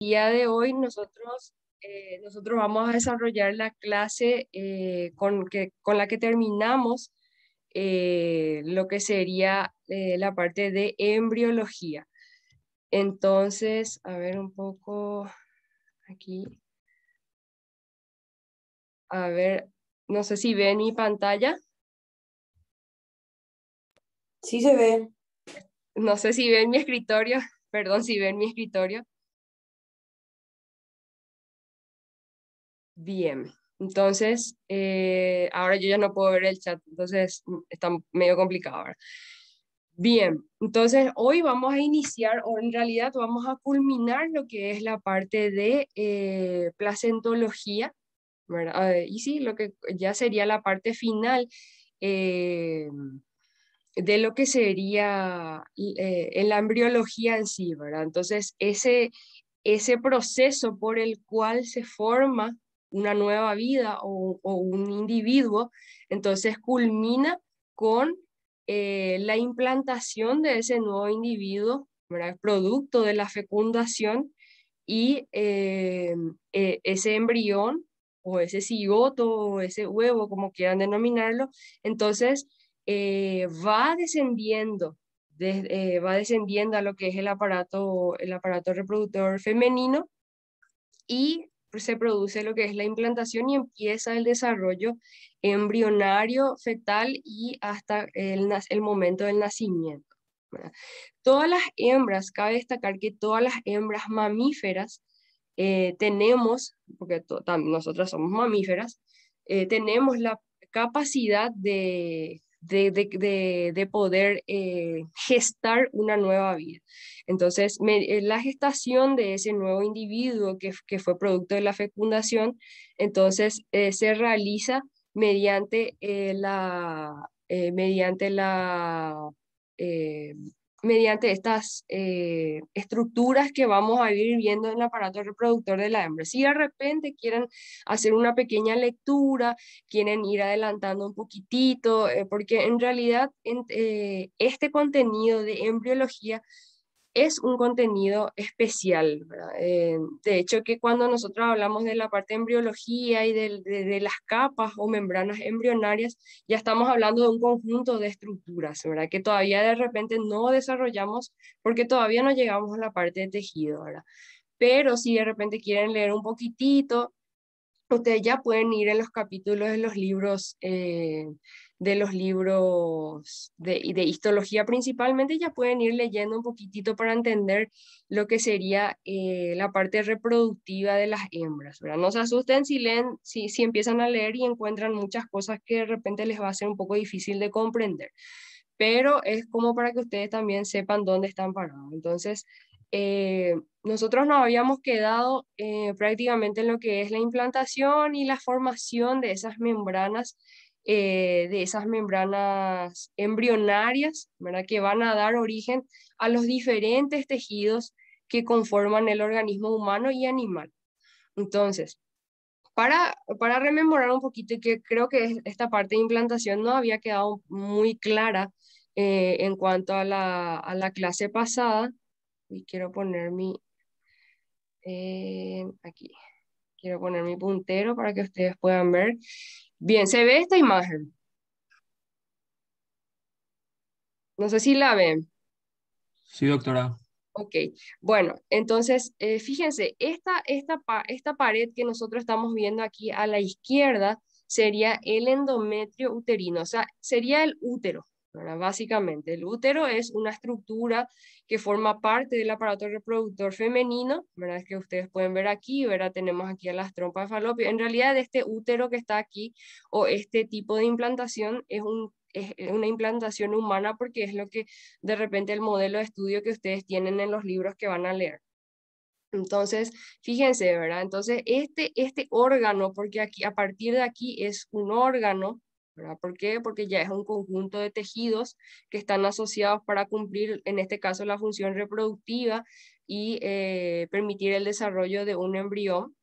Día de hoy nosotros vamos a desarrollar la clase con la que terminamos lo que sería la parte de embriología. Entonces, a ver un poco aquí, a ver, no sé si ven mi pantalla, Sí se ve. no sé si ven mi escritorio, perdón si ven mi escritorio. Bien, entonces, ahora yo ya no puedo ver el chat, entonces está medio complicado ahora. Bien, entonces hoy vamos a iniciar, o en realidad vamos a culminar lo que es la parte de placentología, ¿verdad? Y sí, lo que ya sería la parte final eh, de lo que sería en la embriología en sí, ¿verdad? Entonces, ese proceso por el cual se forma una nueva vida o un individuo, entonces culmina con la implantación de ese nuevo individuo, ¿verdad? Producto de la fecundación y ese embrión o ese cigoto o ese huevo, como quieran denominarlo, entonces va descendiendo a lo que es el aparato reproductor femenino y se produce lo que es la implantación y empieza el desarrollo embrionario, fetal y hasta el momento del nacimiento, ¿verdad? Todas las hembras, cabe destacar que todas las hembras mamíferas tenemos, porque nosotras somos mamíferas, tenemos la capacidad de poder gestar una nueva vida. Entonces, la gestación de ese nuevo individuo que fue producto de la fecundación, entonces se realiza mediante eh, mediante estas estructuras que vamos a ir viendo en el aparato reproductor de la hembra. Si de repente quieren hacer una pequeña lectura, quieren ir adelantando un poquitito, porque en realidad este contenido de embriología es un contenido especial, ¿verdad? De hecho, que cuando nosotros hablamos de la parte de embriología y de las capas o membranas embrionarias, ya estamos hablando de un conjunto de estructuras, ¿verdad? Que todavía de repente no desarrollamos porque todavía no llegamos a la parte de tejido, ¿verdad? Pero si de repente quieren leer un poquitito, ustedes ya pueden ir en los capítulos de los libros de histología principalmente, ya pueden ir leyendo un poquitito para entender lo que sería la parte reproductiva de las hembras, ¿verdad? No se asusten si leen, si empiezan a leer y encuentran muchas cosas que de repente les va a ser un poco difícil de comprender, pero es como para que ustedes también sepan dónde están parados. Entonces, nosotros nos habíamos quedado prácticamente en lo que es la implantación y la formación de esas membranas embrionarias, ¿verdad? Que van a dar origen a los diferentes tejidos que conforman el organismo humano y animal. Entonces, para rememorar un poquito, y que creo que esta parte de implantación no había quedado muy clara en cuanto a la clase pasada, y aquí, quiero poner mi puntero para que ustedes puedan ver. Bien, se ve esta imagen. No sé si la ven. Sí, doctora. Ok, bueno, entonces fíjense, esta pared que nosotros estamos viendo aquí a la izquierda sería el endometrio uterino, o sea, sería el útero, ¿verdad? Básicamente, el útero es una estructura que forma parte del aparato reproductor femenino, ¿verdad? Que ustedes pueden ver aquí, ¿verdad? Tenemos aquí a las trompas de falopio. En realidad, este útero que está aquí o este tipo de implantación es una implantación humana porque es lo que de repente el modelo de estudio que ustedes tienen en los libros que van a leer. Entonces, fíjense, ¿verdad? Entonces, este órgano, porque aquí, a partir de aquí es un órgano, ¿verdad? ¿Por qué? Porque ya es un conjunto de tejidos que están asociados para cumplir, en este caso, la función reproductiva y permitir el desarrollo de un embrión,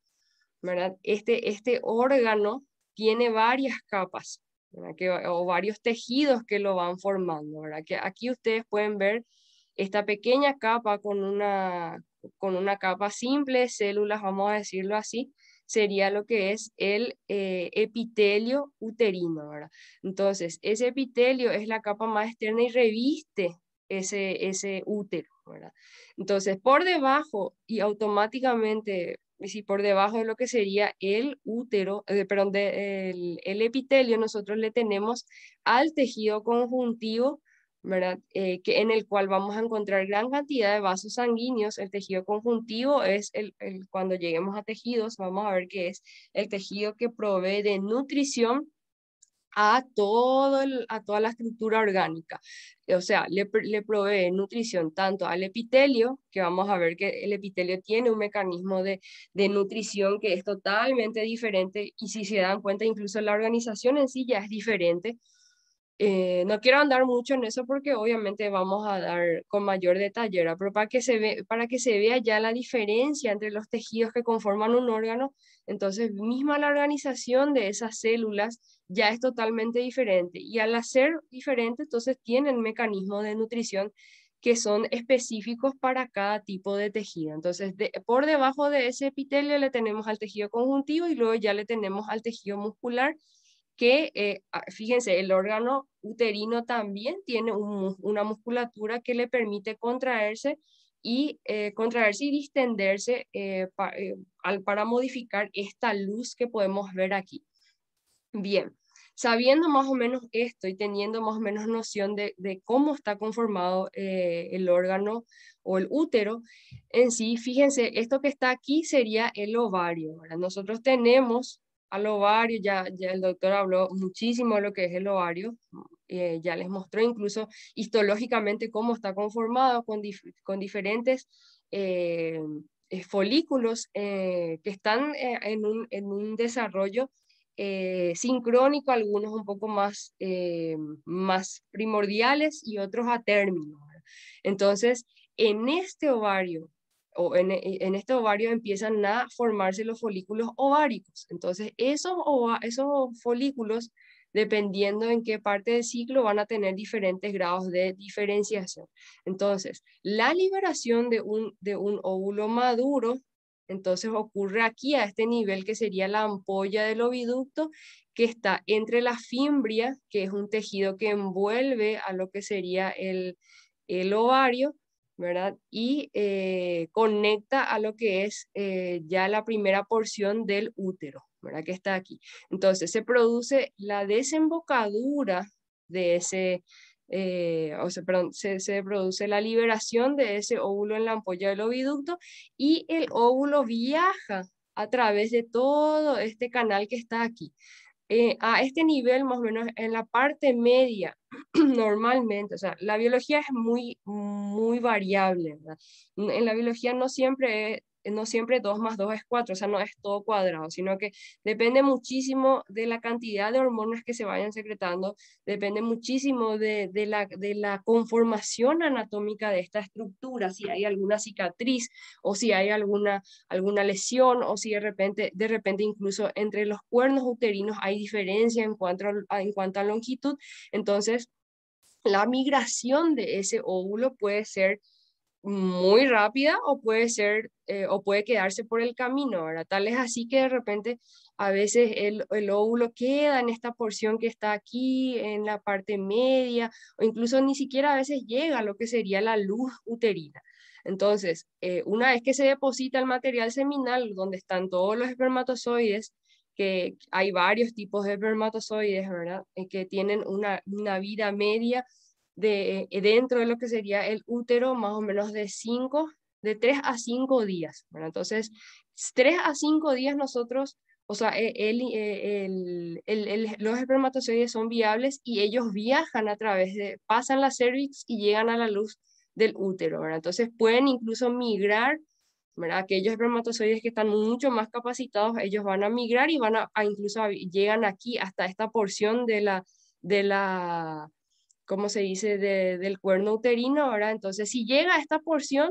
¿verdad? Este órgano tiene varias capas, ¿verdad? O varios tejidos que lo van formando, ¿verdad? Que aquí ustedes pueden ver esta pequeña capa con una capa simple de células, vamos a decirlo así, sería lo que es el epitelio uterino, ¿verdad? Entonces, ese epitelio es la capa más externa y reviste ese útero, ¿verdad? Entonces, por debajo y automáticamente, si por debajo de lo que sería el útero, perdón, el epitelio, nosotros le tenemos al tejido conjuntivo, ¿verdad? En el cual vamos a encontrar gran cantidad de vasos sanguíneos. El tejido conjuntivo es cuando lleguemos a tejidos, vamos a ver que es el tejido que provee de nutrición a toda la estructura orgánica. O sea, le provee nutrición tanto al epitelio, que vamos a ver que el epitelio tiene un mecanismo de nutrición que es totalmente diferente, y si se dan cuenta, incluso la organización en sí ya es diferente. No quiero andar mucho en eso porque obviamente vamos a dar con mayor detalle, ¿verdad? Pero para que se vea ya la diferencia entre los tejidos que conforman un órgano, entonces misma la organización de esas células ya es totalmente diferente. Y al ser diferente, entonces tienen mecanismos de nutrición que son específicos para cada tipo de tejido. Entonces, por debajo de ese epitelio le tenemos al tejido conjuntivo y luego ya le tenemos al tejido muscular que, fíjense, el órgano uterino también tiene una musculatura que le permite contraerse y distenderse para modificar esta luz que podemos ver aquí. Bien, sabiendo más o menos esto y teniendo más o menos noción de cómo está conformado el órgano o el útero en sí, fíjense, esto que está aquí sería el ovario, ¿verdad? Nosotros tenemos al ovario, ya el doctor habló muchísimo de lo que es el ovario, ya les mostró incluso histológicamente cómo está conformado con diferentes folículos que están en un desarrollo sincrónico, algunos un poco más primordiales y otros a término, ¿verdad? Entonces, en este ovario, en este ovario empiezan a formarse los folículos ováricos. Entonces, esos folículos, dependiendo en qué parte del ciclo, van a tener diferentes grados de diferenciación. Entonces, la liberación de un óvulo maduro, entonces ocurre aquí a este nivel que sería la ampolla del oviducto, que está entre la fimbria, que es un tejido que envuelve a lo que sería el ovario, ¿verdad? Y conecta a lo que es ya la primera porción del útero, ¿verdad? Que está aquí. Entonces se produce la desembocadura de ese, perdón, se produce la liberación de ese óvulo en la ampolla del oviducto y el óvulo viaja a través de todo este canal que está aquí. A este nivel, más o menos en la parte media, normalmente, o sea, la biología es muy variable, ¿verdad? En la biología no siempre 2 más 2 es 4, o sea, no es todo cuadrado, sino que depende muchísimo de la cantidad de hormonas que se vayan secretando, depende muchísimo de la conformación anatómica de esta estructura, si hay alguna cicatriz o si hay alguna lesión o si de repente incluso entre los cuernos uterinos hay diferencia en cuanto a longitud. Entonces, la migración de ese óvulo puede ser muy rápida o puede quedarse por el camino, ¿verdad? Tal es así que de repente a veces el óvulo queda en esta porción que está aquí, en la parte media, o incluso ni siquiera a veces llega a lo que sería la luz uterina. Entonces, una vez que se deposita el material seminal, donde están todos los espermatozoides, que hay varios tipos de espermatozoides, ¿verdad? Que tienen una vida media dentro de lo que sería el útero, más o menos de 3 a 5 días, ¿verdad? Entonces, 3 a 5 días nosotros, o sea, los espermatozoides son viables y ellos viajan pasan la cervix y llegan a la luz del útero, ¿verdad? Entonces pueden incluso migrar, ¿verdad? Aquellos espermatozoides que están mucho más capacitados, ellos van a migrar y llegan aquí hasta esta porción de la ¿cómo se dice?, del cuerno uterino, ¿verdad? Entonces, si llega a esta porción,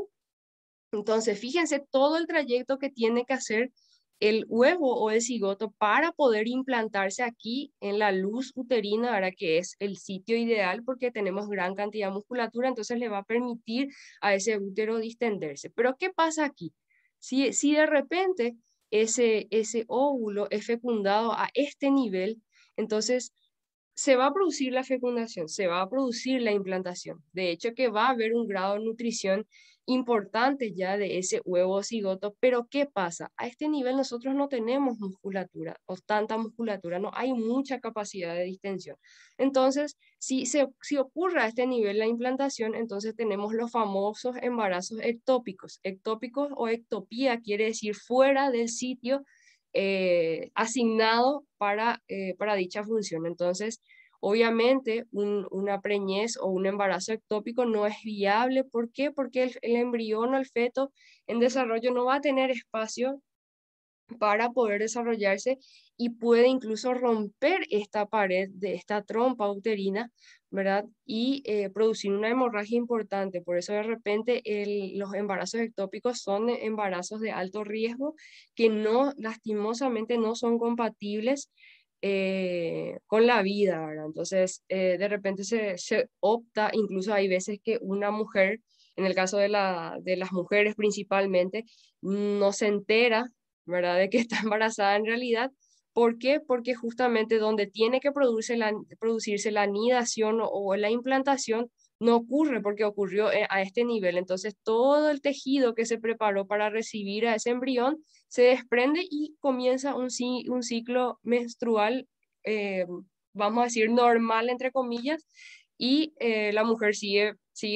entonces fíjense todo el trayecto que tiene que hacer el huevo o el cigoto para poder implantarse aquí en la luz uterina, ahora que es el sitio ideal porque tenemos gran cantidad de musculatura, entonces le va a permitir a ese útero distenderse. Pero ¿qué pasa aquí? Si de repente ese óvulo es fecundado a este nivel, entonces se va a producir la fecundación, se va a producir la implantación. De hecho, que va a haber un grado de nutrición importante ya de ese huevo cigoto, pero ¿qué pasa? A este nivel nosotros no tenemos musculatura o tanta musculatura, no hay mucha capacidad de distensión. Entonces, si ocurre a este nivel la implantación, entonces tenemos los famosos embarazos ectópicos. Ectópicos o ectopía quiere decir fuera del sitio asignado para dicha función. Entonces, obviamente, una preñez o un embarazo ectópico no es viable. ¿Por qué? Porque el embrión o el feto en desarrollo no va a tener espacio para poder desarrollarse y puede incluso romper esta pared de esta trompa uterina, ¿verdad? Y producir una hemorragia importante. Por eso de repente los embarazos ectópicos son embarazos de alto riesgo que no, lastimosamente, no son compatibles con la vida, ¿verdad? Entonces, de repente se opta, incluso hay veces que una mujer, en el caso de las mujeres principalmente, no se entera, ¿verdad? De que está embarazada en realidad. ¿Por qué? Porque justamente donde tiene que producirse la anidación o la implantación no ocurre porque ocurrió a este nivel. Entonces todo el tejido que se preparó para recibir a ese embrión se desprende y comienza un ciclo menstrual, eh, vamos a decir, normal, entre comillas, y la mujer sigue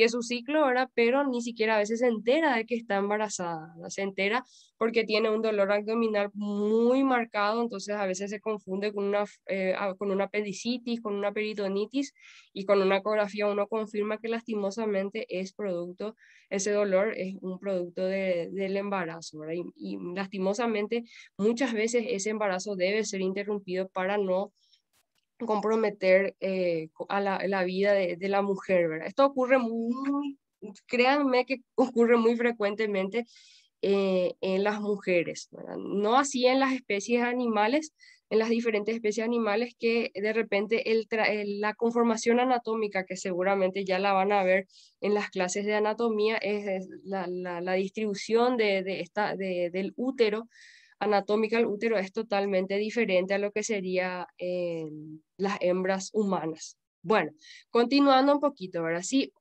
su ciclo, ¿verdad? Pero ni siquiera a veces se entera de que está embarazada, ¿verdad? Se entera porque tiene un dolor abdominal muy marcado, entonces a veces se confunde con una apendicitis, con una peritonitis, y con una ecografía uno confirma que lastimosamente ese dolor es un producto del embarazo, ¿verdad? Y lastimosamente muchas veces ese embarazo debe ser interrumpido para no comprometer a la vida de la mujer, ¿verdad? Esto ocurre créanme que ocurre muy frecuentemente en las mujeres, ¿verdad? No así en las especies animales, en las diferentes especies animales que de repente la conformación anatómica, que seguramente ya la van a ver en las clases de anatomía, es la distribución del útero anatómica del útero es totalmente diferente a lo que sería las hembras humanas. Bueno, continuando un poquito, ¿verdad? Sí,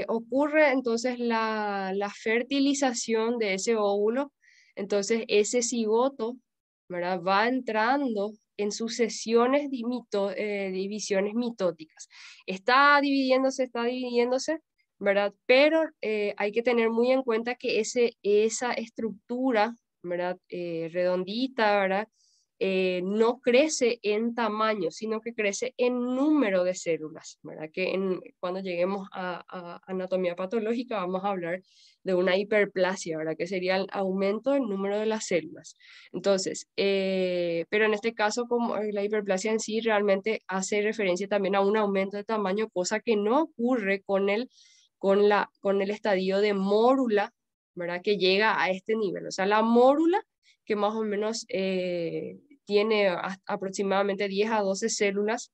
ocurre entonces la fertilización de ese óvulo, entonces ese cigoto, ¿verdad? Va entrando en sucesiones divisiones mitóticas. Está dividiéndose, ¿verdad? Pero hay que tener muy en cuenta que esa estructura, ¿verdad? Redondita, ¿verdad? No crece en tamaño, sino que crece en número de células, ¿verdad? Que cuando lleguemos a anatomía patológica vamos a hablar de una hiperplasia, ¿verdad? Que sería el aumento del número de las células. Entonces, pero en este caso, como la hiperplasia en sí realmente hace referencia también a un aumento de tamaño, cosa que no ocurre con el estadio de mórula, ¿verdad? Que llega a este nivel. O sea, la mórula, que más o menos tiene aproximadamente 10 a 12 células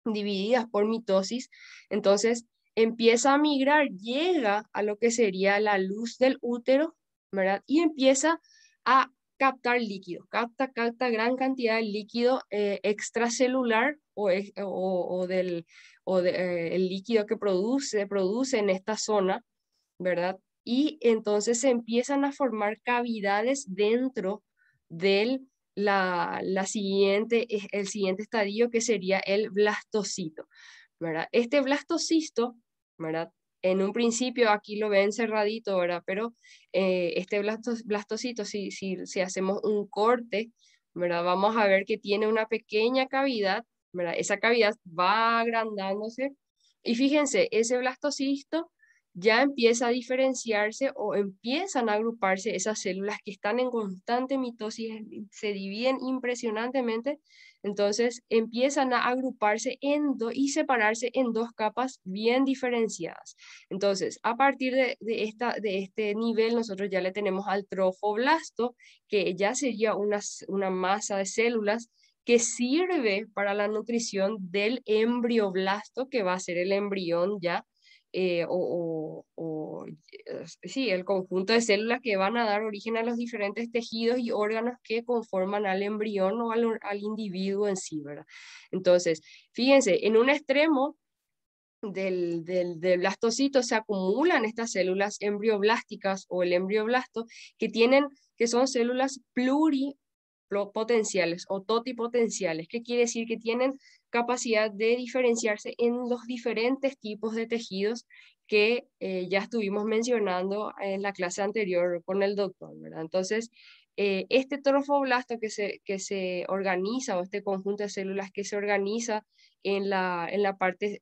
divididas por mitosis, entonces empieza a migrar, llega a lo que sería la luz del útero, ¿verdad? Y empieza a captar líquido, capta gran cantidad de líquido extracelular el líquido que produce en esta zona, ¿verdad? Y entonces se empiezan a formar cavidades dentro del el siguiente estadio, que sería el blastocito, ¿verdad? Este blastocisto, ¿verdad? En un principio aquí lo ven cerradito, ¿verdad? Pero este blastocito, si hacemos un corte, ¿verdad? Vamos a ver que tiene una pequeña cavidad, ¿verdad? Esa cavidad va agrandándose y fíjense, ese blastocisto ya empieza a diferenciarse o empiezan a agruparse esas células que están en constante mitosis, se dividen impresionantemente, entonces empiezan a agruparse y separarse en dos capas bien diferenciadas. Entonces, a partir de este nivel, nosotros ya le tenemos al trofoblasto, que ya sería una masa de células que sirve para la nutrición del embrioblasto, que va a ser el embrión ya, sí, el conjunto de células que van a dar origen a los diferentes tejidos y órganos que conforman al embrión o al individuo en sí, ¿verdad? Entonces, fíjense, en un extremo del blastocito se acumulan estas células embrioblásticas o el embrioblasto que son células pluripotenciales o totipotenciales. ¿Qué quiere decir? Que tienen capacidad de diferenciarse en los diferentes tipos de tejidos que ya estuvimos mencionando en la clase anterior con el doctor, ¿verdad? Entonces, este trofoblasto que se organiza, o este conjunto de células que se organiza en la parte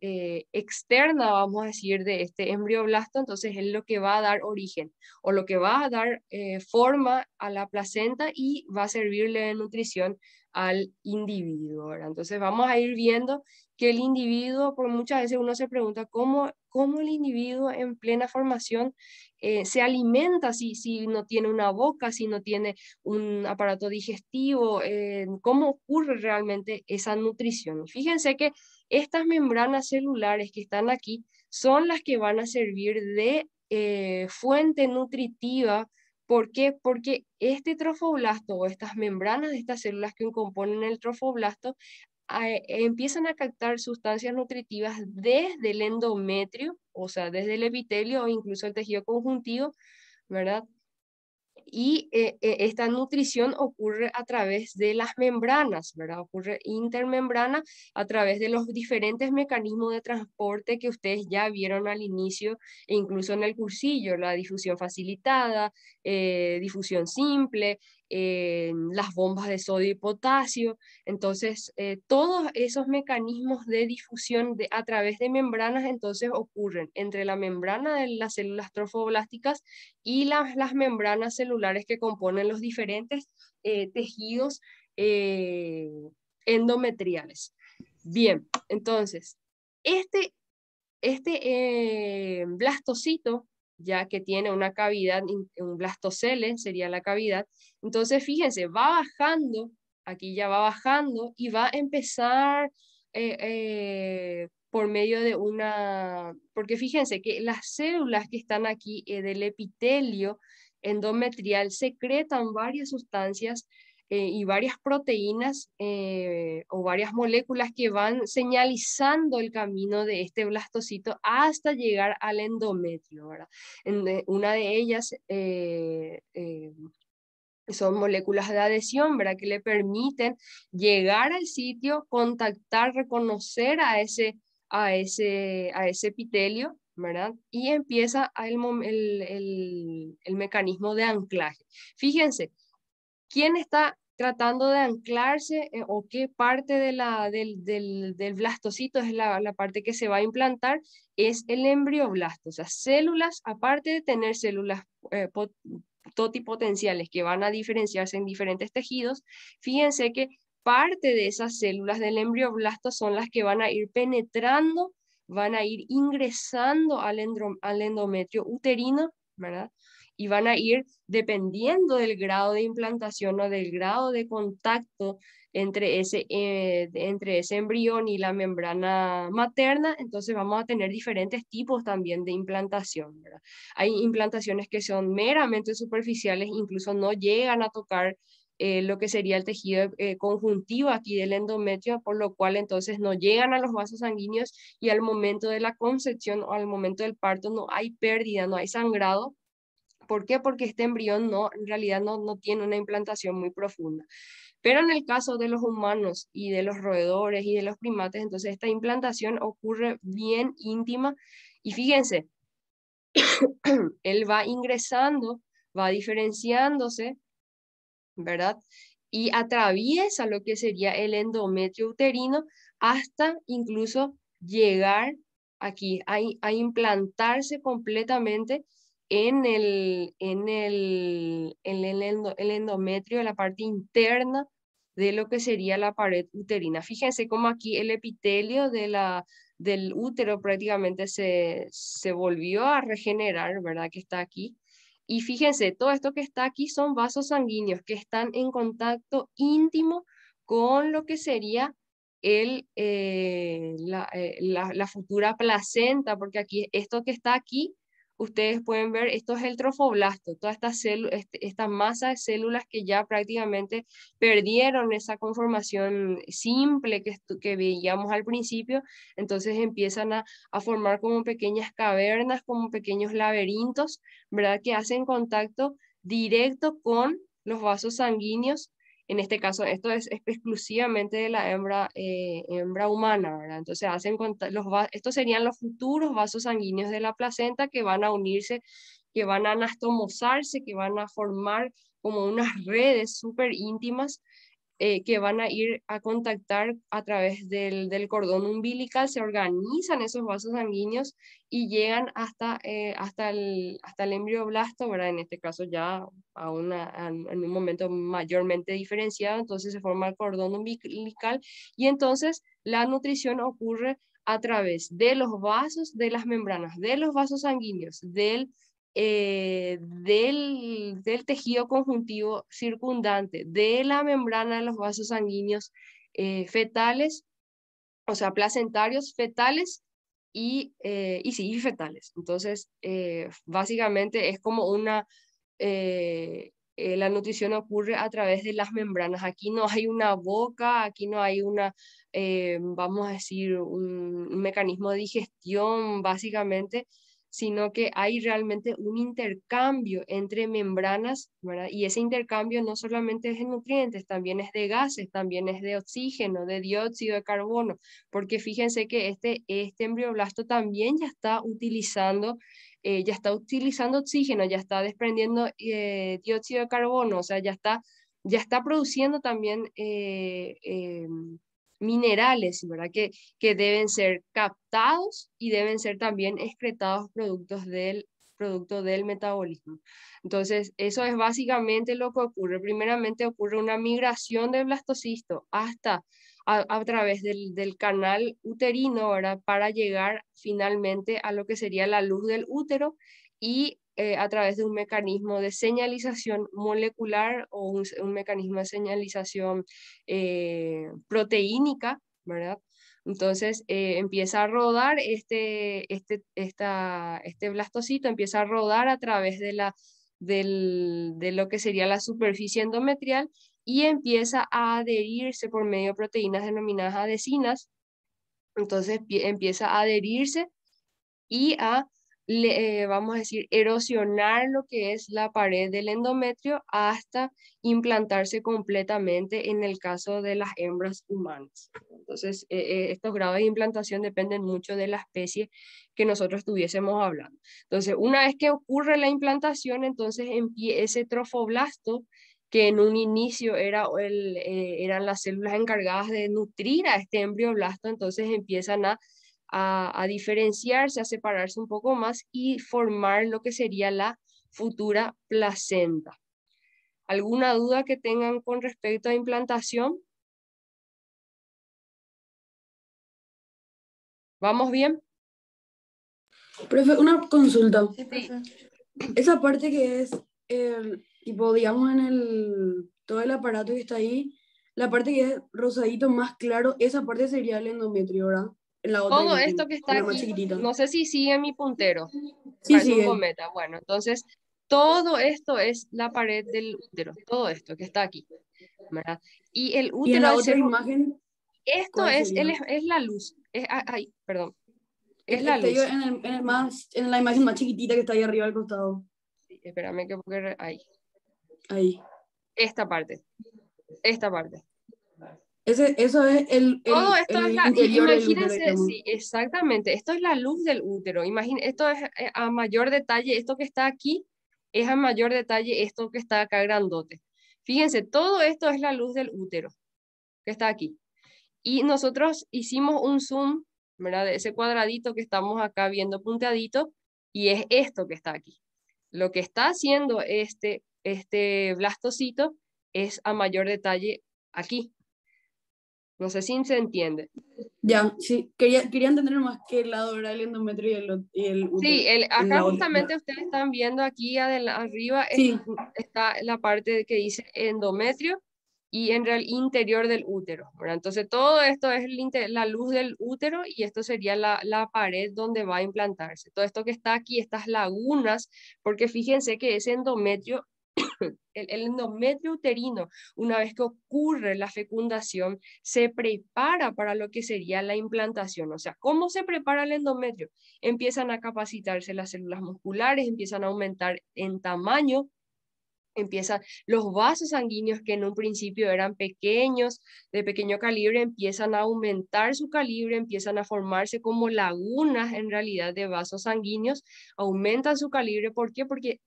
externa, vamos a decir, de este embrioblasto, entonces es lo que va a dar origen o lo que va a dar forma a la placenta y va a servirle de nutrición al individuo, ¿verdad? Entonces vamos a ir viendo que el individuo, por muchas veces uno se pregunta cómo el individuo en plena formación se alimenta si no tiene una boca, si no tiene un aparato digestivo, cómo ocurre realmente esa nutrición. Y fíjense que estas membranas celulares que están aquí son las que van a servir de fuente nutritiva. ¿Por qué? Porque este trofoblasto o estas membranas de estas células que componen el trofoblasto empiezan a captar sustancias nutritivas desde el endometrio, o sea, desde el epitelio o incluso el tejido conjuntivo, ¿verdad? Y esta nutrición ocurre a través de las membranas, ¿verdad? Ocurre intermembrana a través de los diferentes mecanismos de transporte que ustedes ya vieron al inicio e incluso en el cursillo, la difusión facilitada, difusión simple, las bombas de sodio y potasio. Entonces, todos esos mecanismos de difusión a través de membranas entonces ocurren entre la membrana de las células trofoblásticas y las membranas celulares que componen los diferentes tejidos eh, endometriales. Bien, entonces, este blastocito, ya que tiene una cavidad, un blastocele sería la cavidad, entonces fíjense, va bajando, aquí ya va bajando y va a empezar por medio de porque fíjense que las células que están aquí del epitelio endometrial secretan varias sustancias y varias proteínas o varias moléculas que van señalizando el camino de este blastocito hasta llegar al endometrio, ¿verdad? Una de ellas son moléculas de adhesión, ¿verdad? Que le permiten llegar al sitio, contactar, reconocer a ese epitelio, ¿verdad? Y empieza el mecanismo de anclaje. Fíjense, ¿quién está tratando de anclarse o qué parte del blastocito es la parte que se va a implantar? Es el embrioblasto, o sea, células, aparte de tener células totipotenciales que van a diferenciarse en diferentes tejidos, fíjense que parte de esas células del embrioblasto son las que van a ir penetrando, van a ir ingresando al endometrio uterino, ¿verdad? Y van a ir, dependiendo del grado de implantación o del grado de contacto entre ese embrión y la membrana materna, entonces vamos a tener diferentes tipos también de implantación, ¿verdad? Hay implantaciones que son meramente superficiales, incluso no llegan a tocar lo que sería el tejido conjuntivo aquí del endometrio, por lo cual entonces no llegan a los vasos sanguíneos y al momento de la concepción o al momento del parto no hay pérdida, no hay sangrado. ¿Por qué? Porque este embrión en realidad no tiene una implantación muy profunda. Pero en el caso de los humanos y de los roedores y de los primates, entonces esta implantación ocurre bien íntima. Y fíjense, él va ingresando, va diferenciándose, ¿verdad? Y atraviesa lo que sería el endometrio uterino hasta incluso llegar aquí, a implantarse completamente el endometrio, la parte interna de lo que sería la pared uterina. Fíjense cómo aquí el epitelio del útero prácticamente se volvió a regenerar, ¿verdad? Que está aquí. Y fíjense, todo esto que está aquí son vasos sanguíneos que están en contacto íntimo con lo que sería la futura placenta, porque aquí, esto que está aquí, ustedes pueden ver, esto es el trofoblasto, toda esta masa de células que ya prácticamente perdieron esa conformación simple que veíamos al principio, entonces empiezan a formar como pequeñas cavernas, como pequeños laberintos, ¿verdad? Que hacen contacto directo con los vasos sanguíneos. En este caso, esto es exclusivamente de la hembra humana, ¿verdad? Entonces, estos serían los futuros vasos sanguíneos de la placenta que van a unirse, que van a anastomosarse, que van a formar como unas redes súper íntimas que van a ir a contactar a través del cordón umbilical, se organizan esos vasos sanguíneos y llegan hasta el embrioblasto, ¿verdad? En este caso ya en un momento mayormente diferenciado, entonces se forma el cordón umbilical y entonces la nutrición ocurre a través de los vasos, de las membranas, de los vasos sanguíneos, del tejido conjuntivo circundante, de la membrana de los vasos sanguíneos fetales, o sea, placentarios, fetales y sí, fetales. Entonces, básicamente es como la nutrición ocurre a través de las membranas. Aquí no hay una boca, aquí no hay vamos a decir, un mecanismo de digestión, básicamente, sino que hay realmente un intercambio entre membranas, ¿verdad? Y ese intercambio no solamente es de nutrientes, también es de gases, también es de oxígeno, de dióxido de carbono, porque fíjense que este embrioblasto también ya está utilizando oxígeno, ya está desprendiendo dióxido de carbono, o sea, ya está produciendo también minerales, ¿verdad? Que deben ser captados y deben ser también excretados producto del metabolismo. Entonces, eso es básicamente lo que ocurre. Primeramente ocurre una migración del blastocisto a través del canal uterino, ¿verdad? Para llegar finalmente a lo que sería la luz del útero y a través de un mecanismo de señalización molecular o un mecanismo de señalización proteínica, ¿verdad? Entonces empieza a rodar este blastocito, empieza a rodar a través de lo que sería la superficie endometrial y empieza a adherirse por medio de proteínas denominadas adhesinas. Entonces empieza a adherirse y vamos a decir, erosionar lo que es la pared del endometrio hasta implantarse completamente en el caso de las hembras humanas. Entonces, estos grados de implantación dependen mucho de la especie que nosotros estuviésemos hablando. Entonces, una vez que ocurre la implantación, entonces ese trofoblasto, que en un inicio eran las células encargadas de nutrir a este embrioblasto, entonces empiezan a diferenciarse, a separarse un poco más y formar lo que sería la futura placenta. ¿Alguna duda que tengan con respecto a implantación? ¿Vamos bien? Profe, una consulta. Sí, profe. Esa parte que es, tipo, digamos, todo el aparato que está ahí, la parte que es rosadito más claro, esa parte sería el endometrio, ¿verdad? En la otra Todo imagen, esto que está en la más aquí, chiquitita. no sé si sigue mi puntero, Sí, parece un sigue. cometa. Bueno, entonces todo esto es la pared del útero, todo esto que está aquí, ¿verdad? Y el Y en útero la al otra ser, imagen, esto ¿cuál sería? es la luz, ay, perdón, es la Te digo, luz. en la imagen más chiquitita que está ahí arriba al costado. Sí, espérame que porque ahí, Ahí. esta parte, esta parte. Eso es Todo esto es el interior del útero, imagínense, digamos. sí, exactamente, esto es la luz del útero. Esto es a mayor detalle, esto que está aquí es a mayor detalle esto que está acá grandote. Fíjense, todo esto es la luz del útero que está aquí. Y nosotros hicimos un zoom ¿verdad? De ese cuadradito que estamos acá viendo punteadito, y es esto que está aquí. Lo que está haciendo este blastocito es a mayor detalle aquí. No sé si se entiende. Ya, sí. Quería entender más qué lado era el endometrio y el útero. Sí, En acá la otra. justamente ustedes están viendo aquí arriba Sí, está la parte que dice endometrio y en real interior del útero, ¿verdad? Entonces todo esto es la luz del útero y esto sería la pared donde va a implantarse. Todo esto que está aquí, estas lagunas, porque fíjense que ese endometrio el endometrio uterino, una vez que ocurre la fecundación, se prepara para lo que sería la implantación. O sea, ¿cómo se prepara el endometrio? Empiezan a capacitarse las células musculares, empiezan a aumentar en tamaño, empiezan los vasos sanguíneos que en un principio eran pequeños, de pequeño calibre, empiezan a aumentar su calibre, empiezan a formarse como lagunas en realidad de vasos sanguíneos, aumentan su calibre. ¿Por qué? Porque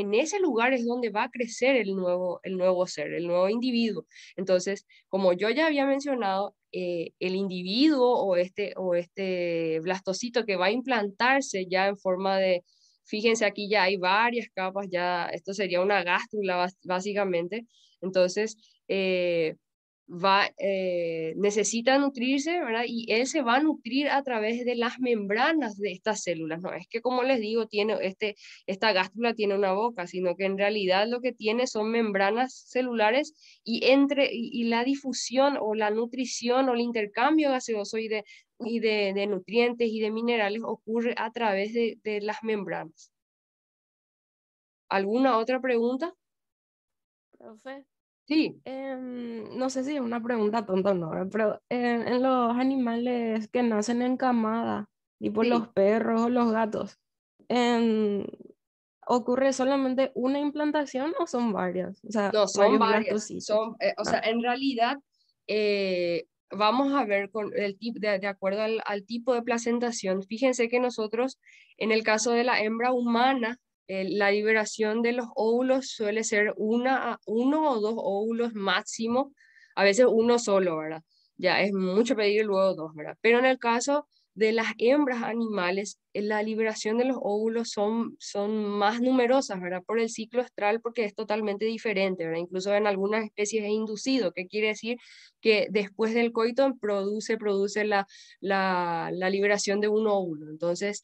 en ese lugar es donde va a crecer el nuevo ser, el nuevo individuo. Entonces, como yo ya había mencionado, el individuo o este blastocito que va a implantarse ya en forma de. Fíjense, aquí ya hay varias capas, ya esto sería una gástrula básicamente. Entonces, eh, necesita nutrirse, ¿verdad? Y él se va a nutrir a través de las membranas de estas células. No es que, como les digo, esta gástrula tiene una boca, sino que en realidad lo que tiene son membranas celulares y la difusión o la nutrición o el intercambio gaseoso de nutrientes y de minerales ocurre a través de las membranas. ¿Alguna otra pregunta? Profe, Sí, no sé si es una pregunta tonta o no, pero en los animales que nacen en camada, tipo sí. los perros o los gatos, em, ¿ocurre solamente una implantación o son varias? O sea, No, son varios varias. blastocitos. O sea, Va. en realidad, vamos a ver con el tipo, de acuerdo al tipo de placentación. Fíjense que nosotros, en el caso de la hembra humana, la liberación de los óvulos suele ser uno o dos óvulos máximo, a veces uno solo, ¿verdad? Ya es mucho pedir luego dos, ¿verdad? Pero en el caso de las hembras animales, la liberación de los óvulos son más numerosas, ¿verdad? Por el ciclo estral, porque es totalmente diferente, ¿verdad? Incluso en algunas especies es inducido, que quiere decir que después del coito produce la liberación de un óvulo. Entonces,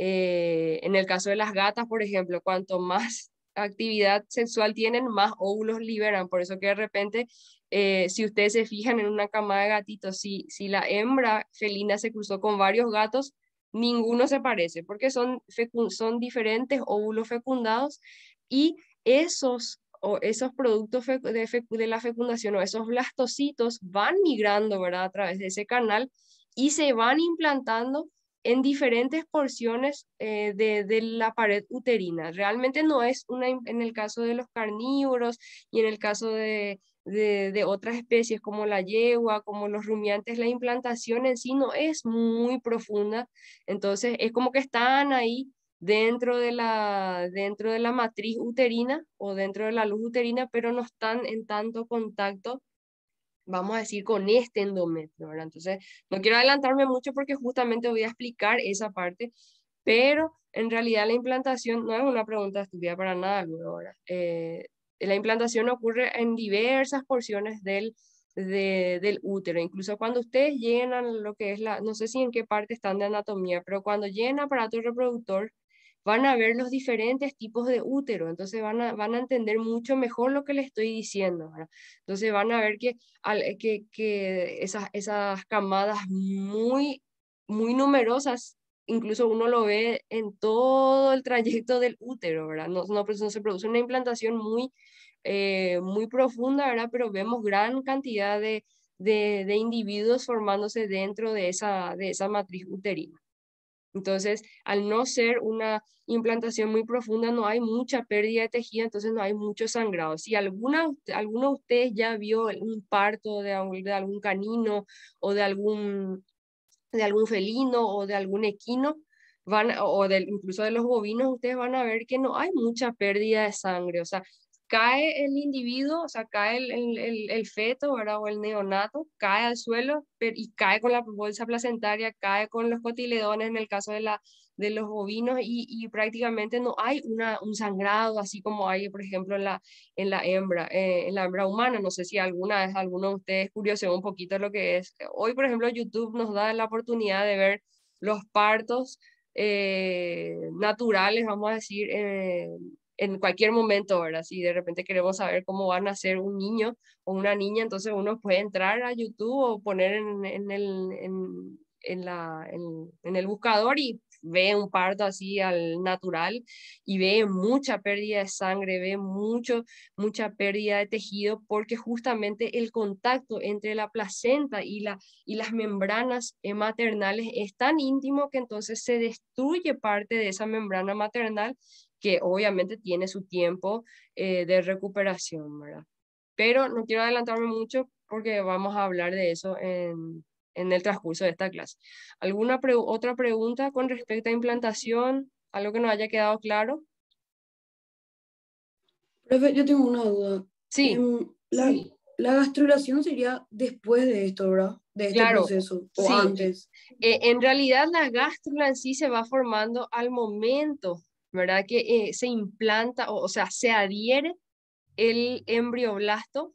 en el caso de las gatas, por ejemplo, cuanto más actividad sexual tienen, más óvulos liberan. Por eso que de repente si ustedes se fijan en una camada de gatitos, si la hembra felina se cruzó con varios gatos, ninguno se parece, porque son diferentes óvulos fecundados y esos productos de la fecundación o esos blastocitos van migrando, ¿verdad? A través de ese canal y se van implantando en diferentes porciones de la pared uterina. Realmente no es en el caso de los carnívoros y en el caso de otras especies como la yegua, como los rumiantes, la implantación en sí no es muy profunda, entonces es como que están ahí dentro de la matriz uterina o dentro de la luz uterina, pero no están en tanto contacto, vamos a decir, con este endometrio, ¿verdad? Entonces, no quiero adelantarme mucho porque justamente voy a explicar esa parte, pero en realidad la implantación no es una pregunta estúpida para nada, luego, ¿verdad? La implantación ocurre en diversas porciones del útero, incluso cuando ustedes llenan lo que es no sé si en qué parte están de anatomía, pero cuando llenan aparato reproductor, van a ver los diferentes tipos de útero, entonces van a entender mucho mejor lo que les estoy diciendo, ¿verdad? Entonces van a ver que esas camadas muy numerosas, incluso uno lo ve en todo el trayecto del útero, ¿verdad? No se produce una implantación muy profunda, ¿verdad? Pero vemos gran cantidad de individuos formándose dentro de esa matriz uterina. Entonces, al no ser una implantación muy profunda, no hay mucha pérdida de tejido, entonces no hay mucho sangrado. Si alguno de ustedes ya vio un parto de algún canino o de algún felino o de algún equino, incluso de los bovinos, ustedes van a ver que no hay mucha pérdida de sangre. O sea, cae el individuo, o sea, cae el feto, ¿verdad? O el neonato, cae al suelo y cae con la bolsa placentaria, cae con los cotiledones en el caso de los bovinos y prácticamente no hay un sangrado así como hay, por ejemplo, en la hembra humana. No sé si alguna vez alguno de ustedes curioseó un poquito lo que es. Hoy, por ejemplo, YouTube nos da la oportunidad de ver los partos naturales, vamos a decir, en cualquier momento, ¿verdad? Si de repente queremos saber cómo va a nacer un niño o una niña, entonces uno puede entrar a YouTube o poner en el buscador y ve un parto así al natural y ve mucha pérdida de sangre, ve mucha pérdida de tejido, porque justamente el contacto entre la placenta y las membranas maternales es tan íntimo que entonces se destruye parte de esa membrana maternal que obviamente tiene su tiempo de recuperación, ¿verdad? Pero no quiero adelantarme mucho porque vamos a hablar de eso en el transcurso de esta clase. ¿Alguna otra pregunta con respecto a implantación? ¿Algo que no haya quedado claro? Profe, yo tengo una duda. Sí, La gastrulación sería después de esto, ¿verdad? De este claro, proceso, o sí. antes. En realidad la gástrula en sí se va formando al momento, ¿verdad? Que se implanta, o sea, se adhiere el embrioblasto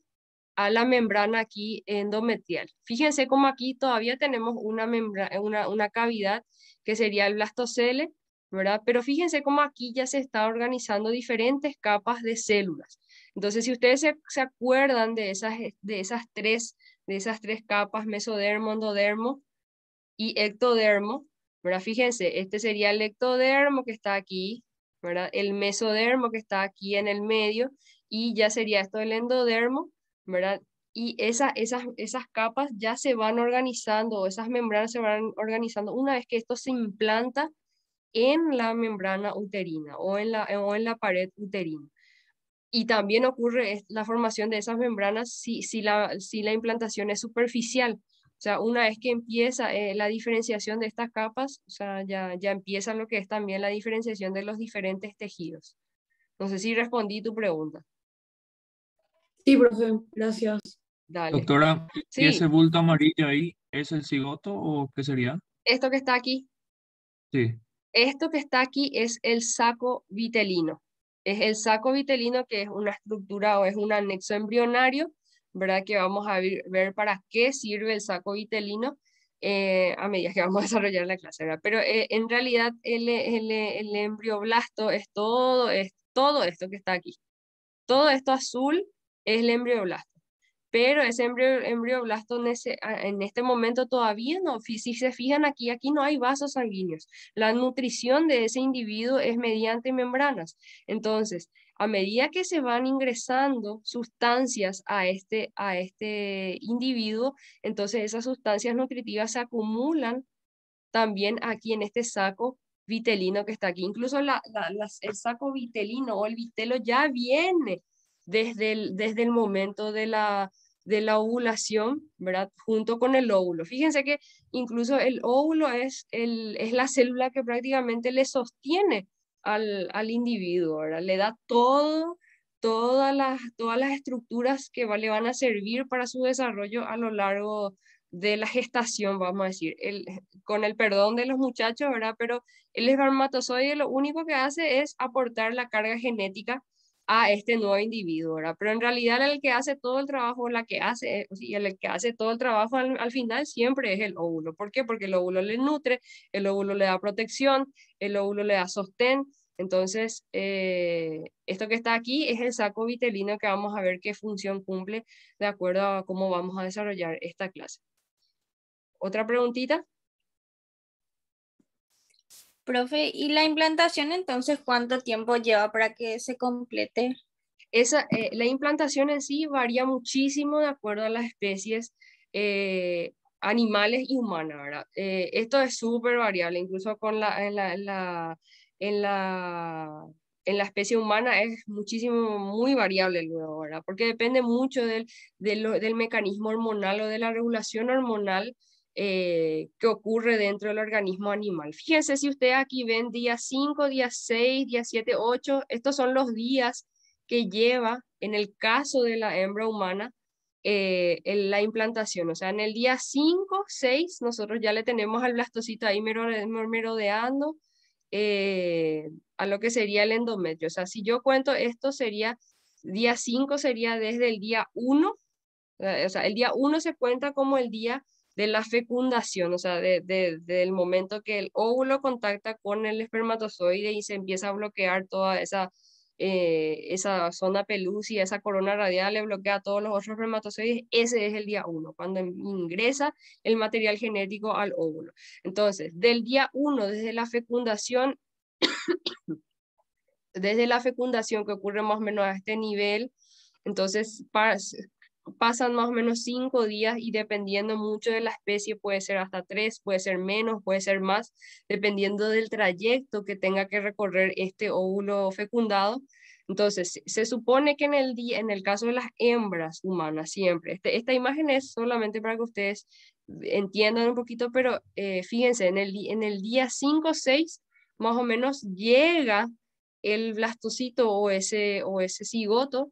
a la membrana aquí endometrial. Fíjense cómo aquí todavía tenemos una cavidad que sería el blastocele, ¿verdad? Pero fíjense cómo aquí ya se está organizando diferentes capas de células. Entonces, si ustedes se acuerdan de esas tres capas, mesodermo, endodermo y ectodermo, ¿verdad? Fíjense, este sería el ectodermo que está aquí, ¿verdad? El mesodermo que está aquí en el medio y ya sería esto el endodermo, ¿verdad? Y esas capas ya se van organizando, o esas membranas se van organizando una vez que esto se implanta en la membrana uterina o en la pared uterina. Y también ocurre la formación de esas membranas si la implantación es superficial. O sea, una vez que empieza la diferenciación de estas capas, o sea, ya empieza lo que es también la diferenciación de los diferentes tejidos. No sé si respondí tu pregunta. Sí, profe, gracias. Dale. Doctora, ¿y Sí, ese bulto amarillo ahí es el cigoto o qué sería? esto que está aquí. Sí. Esto que está aquí es el saco vitelino. Es el saco vitelino que es una estructura o es un anexo embrionario, ¿verdad? Que vamos a ver para qué sirve el saco vitelino a medida que vamos a desarrollar la clase, ¿verdad? Pero en realidad el embrioblasto es todo esto que está aquí. Todo esto azul es el embrioblasto. Pero ese embrioblasto en este momento todavía no, si se fijan aquí no hay vasos sanguíneos. La nutrición de ese individuo es mediante membranas. Entonces, a medida que se van ingresando sustancias a este individuo, entonces esas sustancias nutritivas se acumulan también aquí en este saco vitelino que está aquí. Incluso el saco vitelino o el vitelo ya viene desde el momento de la ovulación, ¿verdad? Junto con el óvulo. Fíjense que incluso el óvulo es la célula que prácticamente le sostiene al individuo, ¿verdad? Le da todas las estructuras que le van a servir para su desarrollo a lo largo de la gestación, vamos a decir, con el perdón de los muchachos, ¿verdad? Pero el espermatozoide lo único que hace es aportar la carga genética a este nuevo individuo, ¿verdad? Pero en realidad el que hace todo el trabajo, el que hace todo el trabajo al final siempre es el óvulo. ¿Por qué? Porque el óvulo le nutre, el óvulo le da protección, el óvulo le da sostén. Entonces, esto que está aquí es el saco vitelino que vamos a ver qué función cumple de acuerdo a cómo vamos a desarrollar esta clase. ¿Otra preguntita? Profe, ¿y la implantación entonces cuánto tiempo lleva para que se complete? La implantación en sí varía muchísimo de acuerdo a las especies animales y humanas, ¿verdad? Esto es súper variable, incluso en la especie humana es muchísimo, muy variable luego, ¿verdad? Porque depende mucho del mecanismo hormonal o de la regulación hormonal que ocurre dentro del organismo animal. Fíjense si ustedes aquí ven día 5, día 6, día 7, 8, estos son los días que lleva, en el caso de la hembra humana, la implantación. O sea, en el día 5, 6, nosotros ya le tenemos al blastocito ahí merodeando a lo que sería el endometrio. O sea, si yo cuento esto, sería día 5 sería desde el día 1. O sea, el día 1 se cuenta como el día de la fecundación, o sea, del momento que el óvulo contacta con el espermatozoide y se empieza a bloquear toda esa zona pelúcida, esa corona radial, le bloquea a todos los otros espermatozoides. Ese es el día 1, cuando ingresa el material genético al óvulo. Entonces, del día 1, desde la fecundación que ocurre más o menos a este nivel, entonces pasan más o menos 5 días y dependiendo mucho de la especie puede ser hasta 3, puede ser menos, puede ser más, dependiendo del trayecto que tenga que recorrer este óvulo fecundado. Entonces, se supone que en el caso de las hembras humanas, siempre, esta imagen es solamente para que ustedes entiendan un poquito, pero fíjense, en el día 5 o 6, más o menos llega el blastocito o ese cigoto,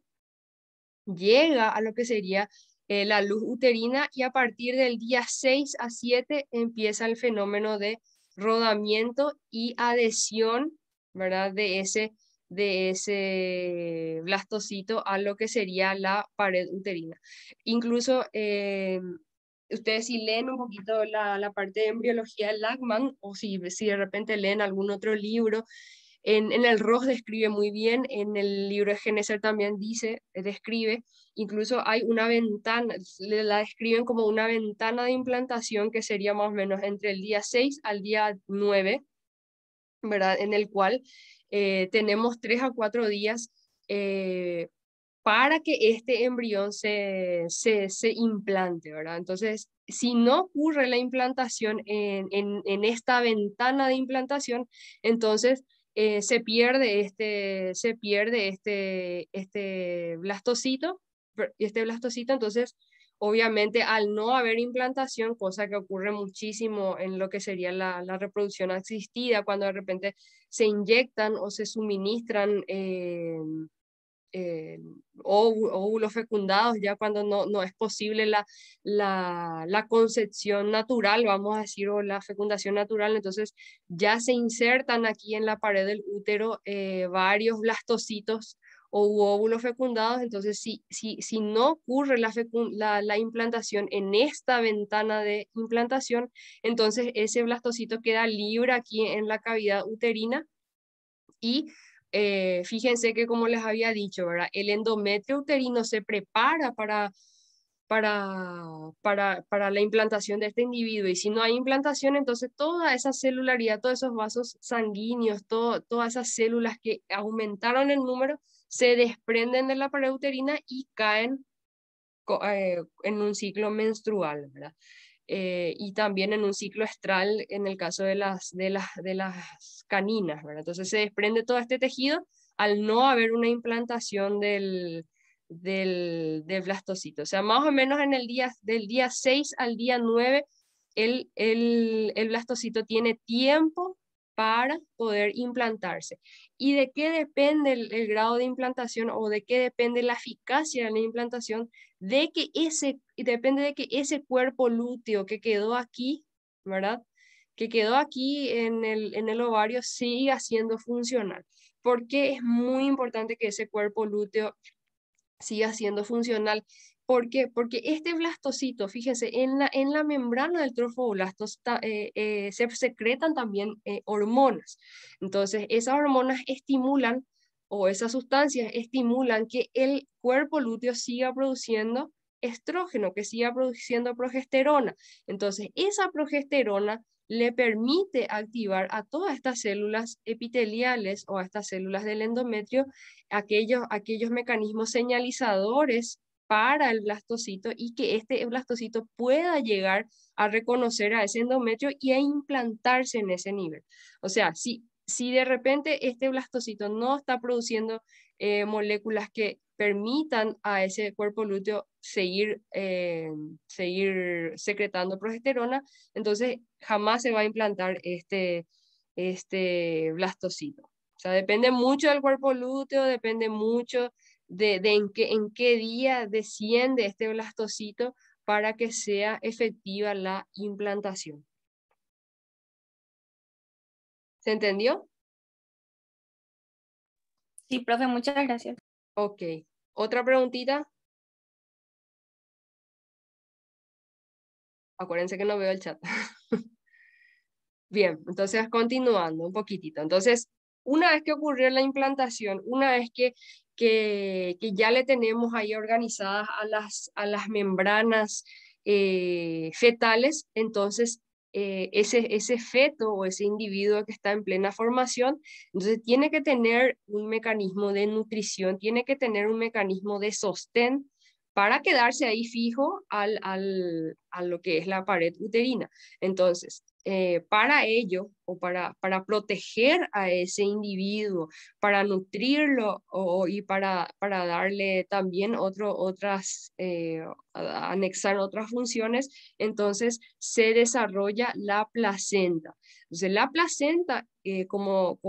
llega a lo que sería la luz uterina y a partir del día 6 a 7 empieza el fenómeno de rodamiento y adhesión, ¿verdad? De ese blastocito a lo que sería la pared uterina. Incluso ustedes si leen un poquito la parte de embriología de Lachman o si de repente leen algún otro libro, en el Ross describe muy bien, en el libro de Geneser también describe, incluso hay una ventana, la describen como una ventana de implantación que sería más o menos entre el día 6 al día 9, ¿verdad? En el cual tenemos 3 a 4 días para que este embrión se implante, ¿verdad? Entonces, si no ocurre la implantación en esta ventana de implantación, entonces se pierde este blastocito, entonces, obviamente, al no haber implantación, cosa que ocurre muchísimo en lo que sería la reproducción asistida, cuando de repente se inyectan o se suministran eh, óvulos fecundados, ya cuando no es posible la concepción natural, vamos a decir, o la fecundación natural, entonces ya se insertan aquí en la pared del útero varios blastocitos o óvulos fecundados, entonces si no ocurre la implantación en esta ventana de implantación, entonces ese blastocito queda libre aquí en la cavidad uterina y fíjense que como les había dicho, ¿verdad? El endometrio uterino se prepara para la implantación de este individuo y si no hay implantación, entonces toda esa celularidad, todos esos vasos sanguíneos, todas esas células que aumentaron el número, se desprenden de la pared uterina y caen en un ciclo menstrual, ¿verdad? Y también en un ciclo estral en el caso de las caninas, ¿verdad? Entonces se desprende todo este tejido al no haber una implantación del blastocito. O sea, más o menos del día 6 al día 9, el blastocito tiene tiempo para poder implantarse. ¿Y de qué depende el grado de implantación o de qué depende la eficacia de la implantación? Depende de que ese cuerpo lúteo que quedó aquí, ¿verdad? Que quedó aquí en el ovario siga siendo funcional. ¿Por qué es muy importante que ese cuerpo lúteo siga siendo funcional? ¿Por qué? Porque este blastocito, fíjense, en la membrana del trofoblasto se secretan también hormonas. Entonces, esas hormonas estimulan o esas sustancias estimulan que el cuerpo lúteo siga produciendo estrógeno, que siga produciendo progesterona. Entonces, esa progesterona le permite activar a todas estas células epiteliales o a estas células del endometrio aquellos mecanismos señalizadores para el blastocito y que este blastocito pueda llegar a reconocer a ese endometrio y a implantarse en ese nivel. O sea, si de repente este blastocito no está produciendo moléculas que permitan a ese cuerpo lúteo seguir secretando progesterona, entonces jamás se va a implantar este blastocito. O sea, depende mucho del cuerpo lúteo, depende mucho de en qué día desciende este blastocito para que sea efectiva la implantación. ¿Se entendió? Sí, profe, muchas gracias. Ok. ¿Otra preguntita? Acuérdense que no veo el chat. Bien, entonces continuando un poquitito. Entonces, una vez que ocurrió la implantación, una vez que ya le tenemos ahí organizadas a las membranas fetales, entonces ese feto o ese individuo que está en plena formación, entonces tiene que tener un mecanismo de nutrición, tiene que tener un mecanismo de sostén para quedarse ahí fijo a lo que es la pared uterina. Entonces, para ello o para proteger a ese individuo, para nutrirlo y para darle también anexar otras funciones, entonces se desarrolla la placenta. Entonces la placenta, como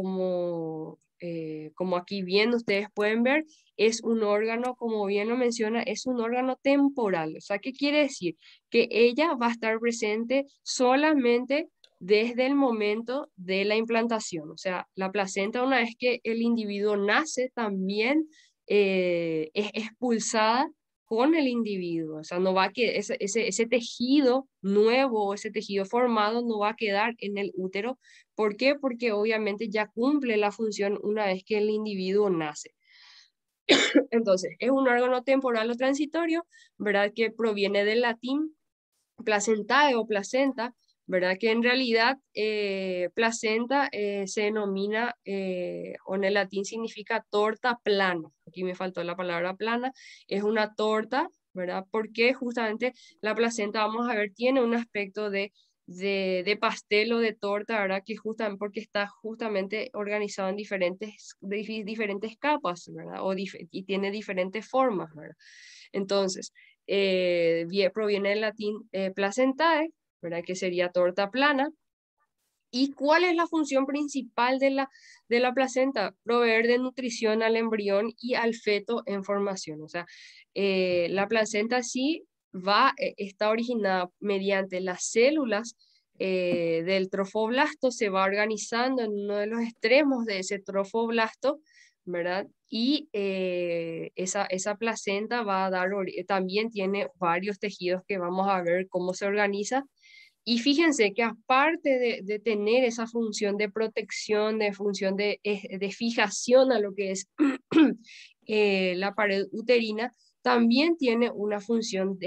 aquí bien ustedes pueden ver, es un órgano, como bien lo menciona, es un órgano temporal. O sea, ¿qué quiere decir? Que ella va a estar presente solamente desde el momento de la implantación. O sea, la placenta, una vez que el individuo nace, también es expulsada con el individuo. O sea, no va a que ese tejido nuevo, ese tejido formado no va a quedar en el útero. ¿Por qué? Porque obviamente ya cumple la función una vez que el individuo nace. Entonces, es un órgano temporal o transitorio, ¿verdad? Que proviene del latín placentae o placenta, ¿verdad? Que en realidad placenta se denomina, o en el latín significa torta plana. Aquí me faltó la palabra plana. Es una torta, ¿verdad? Porque justamente la placenta, vamos a ver, tiene un aspecto de pastel o de torta, ¿verdad? Que justamente porque está justamente organizado en diferentes capas, ¿verdad? Y tiene diferentes formas, ¿verdad? Entonces, proviene del latín placentae, ¿verdad? Que sería torta plana. ¿Y cuál es la función principal de la placenta? Proveer de nutrición al embrión y al feto en formación. O sea, la placenta sí está originada mediante las células del trofoblasto, se va organizando en uno de los extremos de ese trofoblasto, ¿verdad? Y esa placenta va a dar, también tiene varios tejidos que vamos a ver cómo se organiza. Y fíjense que aparte de tener esa función de protección, de función de fijación a lo que es la pared uterina, también tiene una función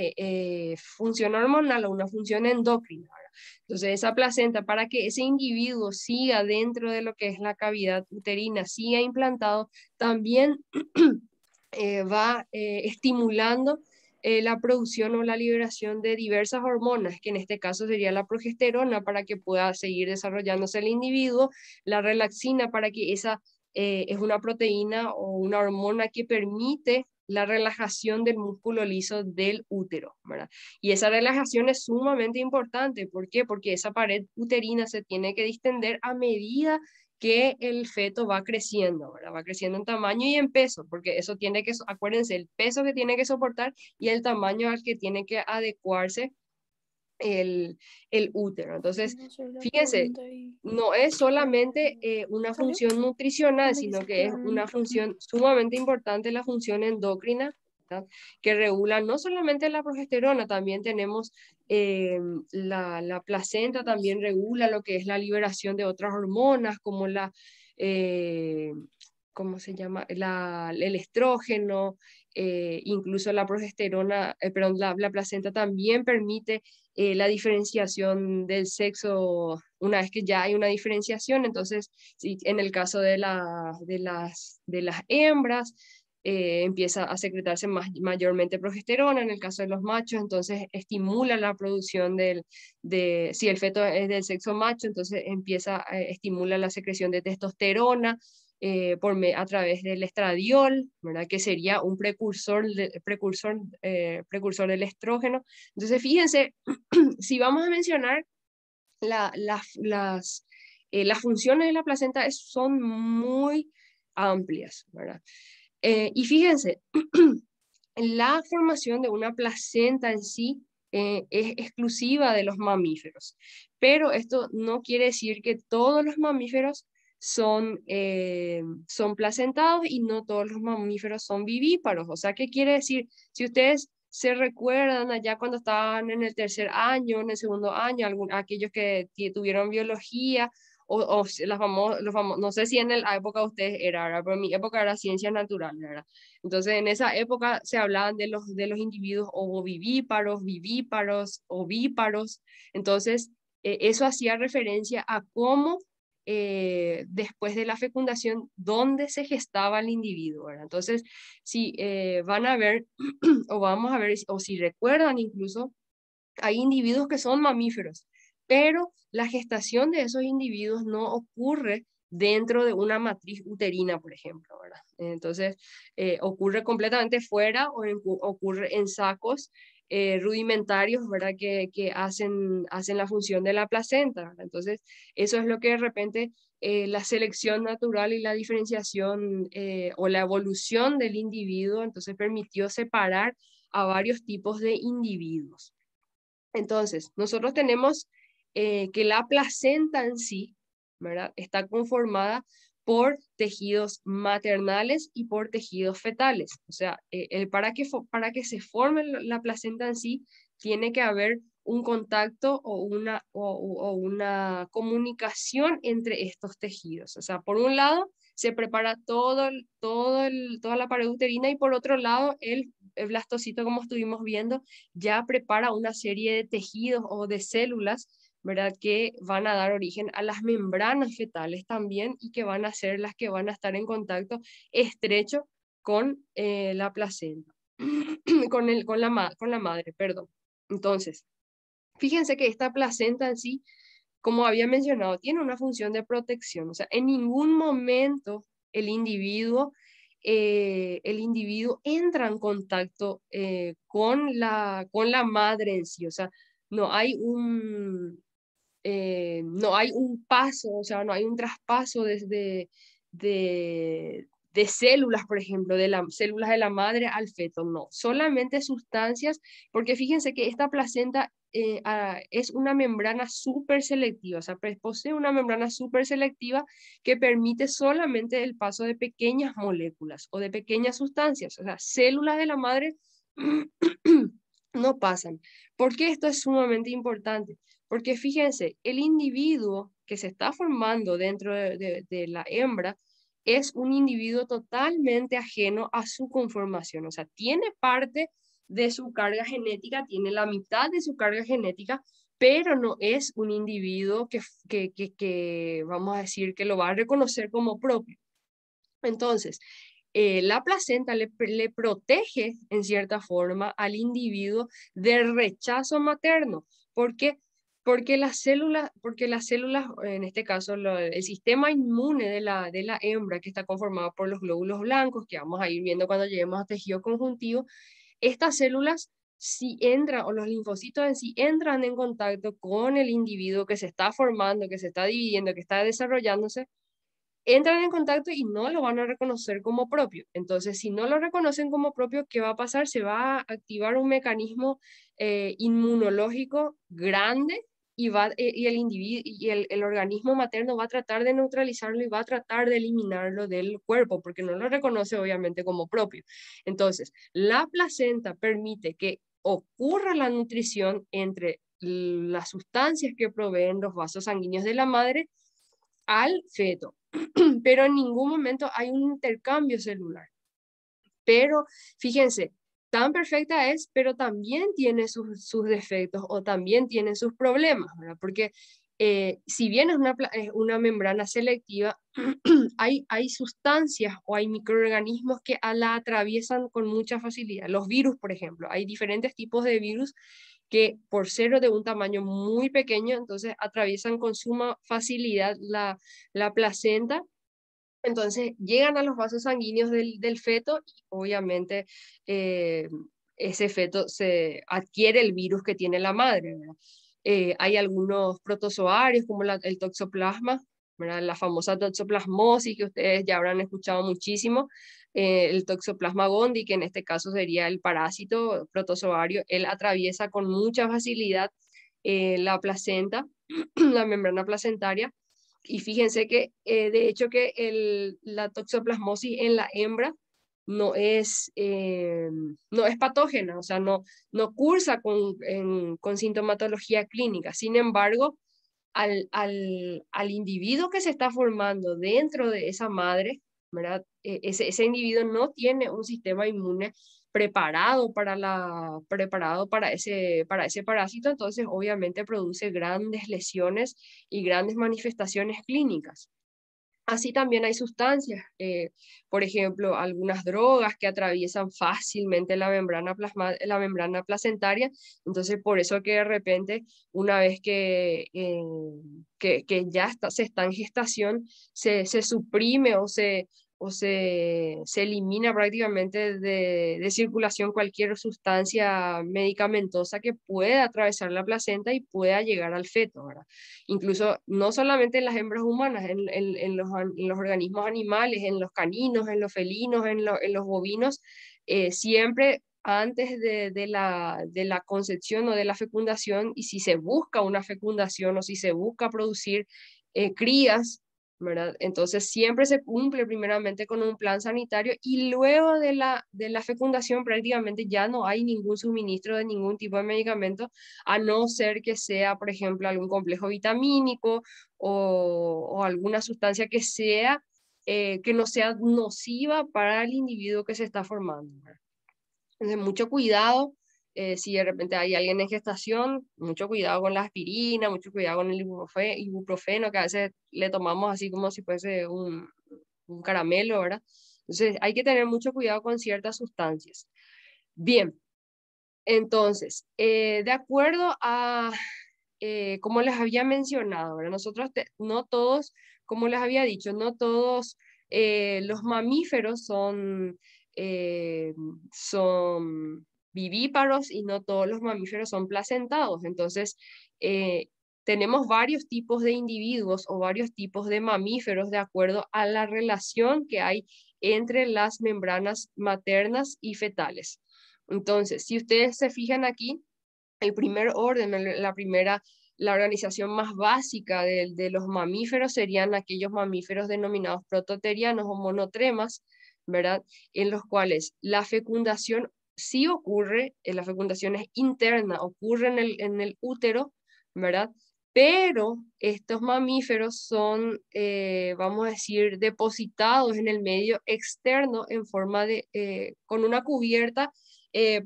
hormonal o una función endocrina, ¿verdad? Entonces, esa placenta, para que ese individuo siga dentro de lo que es la cavidad uterina, siga implantado, también va estimulando la producción o la liberación de diversas hormonas, que en este caso sería la progesterona para que pueda seguir desarrollándose el individuo, la relaxina para que esa es una proteína o una hormona que permite la relajación del músculo liso del útero, ¿verdad? Y esa relajación es sumamente importante. ¿Por qué? Porque esa pared uterina se tiene que distender a medida que el feto va creciendo, ¿verdad? Va creciendo en tamaño y en peso, porque eso tiene que, acuérdense, el peso que tiene que soportar y el tamaño al que tiene que adecuarse el útero. Entonces, No sé la fíjense, pregunta y no es solamente una ¿salió? función nutricional, Me sino dice que que es en el una micrófono. función sumamente importante, la función endocrina, ¿verdad? Que regula no solamente la progesterona, también tenemos la placenta, también regula lo que es la liberación de otras hormonas, como eh, ¿cómo se llama? El estrógeno, incluso la progesterona, perdón, la placenta también permite la diferenciación del sexo. Una vez que ya hay una diferenciación, entonces, si en el caso de las hembras, empieza a secretarse mayormente progesterona, en el caso de los machos, entonces estimula la producción si el feto es del sexo macho, entonces estimula la secreción de testosterona, a través del estradiol, ¿verdad? Que sería un precursor del estrógeno. Entonces, fíjense, si vamos a mencionar las funciones de la placenta son muy amplias, ¿verdad? Y fíjense, la formación de una placenta en sí es exclusiva de los mamíferos, pero esto no quiere decir que todos los mamíferos son placentados y no todos los mamíferos son vivíparos. O sea, ¿qué quiere decir? Si ustedes se recuerdan allá cuando estaban en el tercer año, en el segundo año, aquellos que tuvieron biología, o no sé si en la época de ustedes era, ¿verdad? Pero en mi época era ciencias naturales, ¿verdad? Entonces, en esa época se hablaban de los individuos ovovivíparos, vivíparos, ovíparos. Entonces, eso hacía referencia a cómo después de la fecundación, dónde se gestaba el individuo, ¿verdad? Entonces, si van a ver, o vamos a ver, o si recuerdan incluso, hay individuos que son mamíferos, pero la gestación de esos individuos no ocurre dentro de una matriz uterina, por ejemplo, ¿verdad? Entonces, ocurre completamente fuera o ocurre en sacos rudimentarios, ¿verdad? Que hacen la función de la placenta, ¿verdad? Entonces, eso es lo que de repente la selección natural y la diferenciación o la evolución del individuo, entonces permitió separar a varios tipos de individuos. Entonces, nosotros tenemos que la placenta en sí, ¿verdad? Está conformada por tejidos maternales y por tejidos fetales. O sea, para que se forme la placenta en sí, tiene que haber un contacto o una comunicación entre estos tejidos. O sea, por un lado, se prepara toda la pared uterina y por otro lado, el blastocito, como estuvimos viendo, ya prepara una serie de tejidos o de células, ¿verdad? Que van a dar origen a las membranas fetales también y que van a ser las que van a estar en contacto estrecho con la placenta, con la madre, perdón. Entonces, fíjense que esta placenta en sí, como había mencionado, tiene una función de protección. O sea, en ningún momento el individuo entra en contacto con la madre en sí. O sea, no hay un paso, o sea, no hay un traspaso de células, por ejemplo, de las células de la madre al feto, no, solamente sustancias, porque fíjense que esta placenta es una membrana súper selectiva, o sea, posee una membrana súper selectiva que permite solamente el paso de pequeñas moléculas o de pequeñas sustancias, o sea, células de la madre no pasan. ¿Por qué esto es sumamente importante? Porque fíjense, el individuo que se está formando dentro de la hembra es un individuo totalmente ajeno a su conformación. O sea, tiene parte de su carga genética, tiene la mitad de su carga genética, pero no es un individuo que vamos a decir, que lo va a reconocer como propio. Entonces, la placenta le protege en cierta forma al individuo del rechazo materno. ¿Por qué? Porque las células, en este caso el sistema inmune de la hembra, que está conformado por los glóbulos blancos, que vamos a ir viendo cuando lleguemos a tejido conjuntivo, estas células si entran, o los linfocitos en sí entran en contacto con el individuo que se está formando, que se está dividiendo, que está desarrollándose, entran en contacto y no lo van a reconocer como propio. Entonces, si no lo reconocen como propio, ¿qué va a pasar? Se va a activar un mecanismo inmunológico grande y el individuo y el organismo materno va a tratar de neutralizarlo y va a tratar de eliminarlo del cuerpo porque no lo reconoce obviamente como propio. Entonces, la placenta permite que ocurra la nutrición entre las sustancias que proveen los vasos sanguíneos de la madre al feto, pero en ningún momento hay un intercambio celular. Pero fíjense, tan perfecta es, pero también tiene sus defectos o también tiene sus problemas, ¿verdad? Porque si bien es una membrana selectiva, hay sustancias o hay microorganismos que la atraviesan con mucha facilidad. Los virus, por ejemplo, hay diferentes tipos de virus que por ser de un tamaño muy pequeño, entonces atraviesan con suma facilidad la placenta, entonces llegan a los vasos sanguíneos del feto y obviamente eh, ese feto se adquiere el virus que tiene la madre, ¿verdad? Hay algunos protozoarios como el toxoplasma, ¿verdad? La famosa toxoplasmosis que ustedes ya habrán escuchado muchísimo, El Toxoplasma gondii, que en este caso sería el parásito protozoario, él atraviesa con mucha facilidad la placenta, la membrana placentaria. Y fíjense que de hecho que la toxoplasmosis en la hembra no es patógena, o sea, no cursa con sintomatología clínica. Sin embargo, al individuo que se está formando dentro de esa madre, ¿verdad? Ese individuo no tiene un sistema inmune preparado para ese parásito, entonces obviamente produce grandes lesiones y grandes manifestaciones clínicas. Así también hay sustancias, por ejemplo, algunas drogas que atraviesan fácilmente la membrana placentaria, entonces por eso que de repente una vez que ya se está en gestación, se suprime se elimina prácticamente de circulación cualquier sustancia medicamentosa que pueda atravesar la placenta y pueda llegar al feto, ¿verdad? Incluso no solamente en las hembras humanas, en los organismos animales, en los caninos, en los felinos, en los bovinos, siempre antes de la concepción o de la fecundación, y si se busca una fecundación o si se busca producir crías, ¿verdad? Entonces siempre se cumple primeramente con un plan sanitario y luego de la fecundación prácticamente ya no hay ningún suministro de ningún tipo de medicamento, a no ser que sea, por ejemplo, algún complejo vitamínico o alguna sustancia que no sea nociva para el individuo que se está formando, ¿verdad? Entonces, mucho cuidado. Si de repente hay alguien en gestación, mucho cuidado con la aspirina, mucho cuidado con el ibuprofeno, que a veces le tomamos así como si fuese un caramelo, ¿verdad? Entonces, hay que tener mucho cuidado con ciertas sustancias. Bien, entonces, de acuerdo a, como les había mencionado, ¿verdad? No todos, como les había dicho, no todos los mamíferos son vivíparos y no todos los mamíferos son placentados. Entonces, eh, tenemos varios tipos de individuos o varios tipos de mamíferos de acuerdo a la relación que hay entre las membranas maternas y fetales. Entonces, si ustedes se fijan aquí, el primer orden, la organización más básica de los mamíferos serían aquellos mamíferos denominados prototerianos o monotremas, ¿verdad? En los cuales la fecundación sí ocurre, la fecundación es interna, ocurre en el útero, ¿verdad? Pero estos mamíferos son, vamos a decir, depositados en el medio externo en forma con una cubierta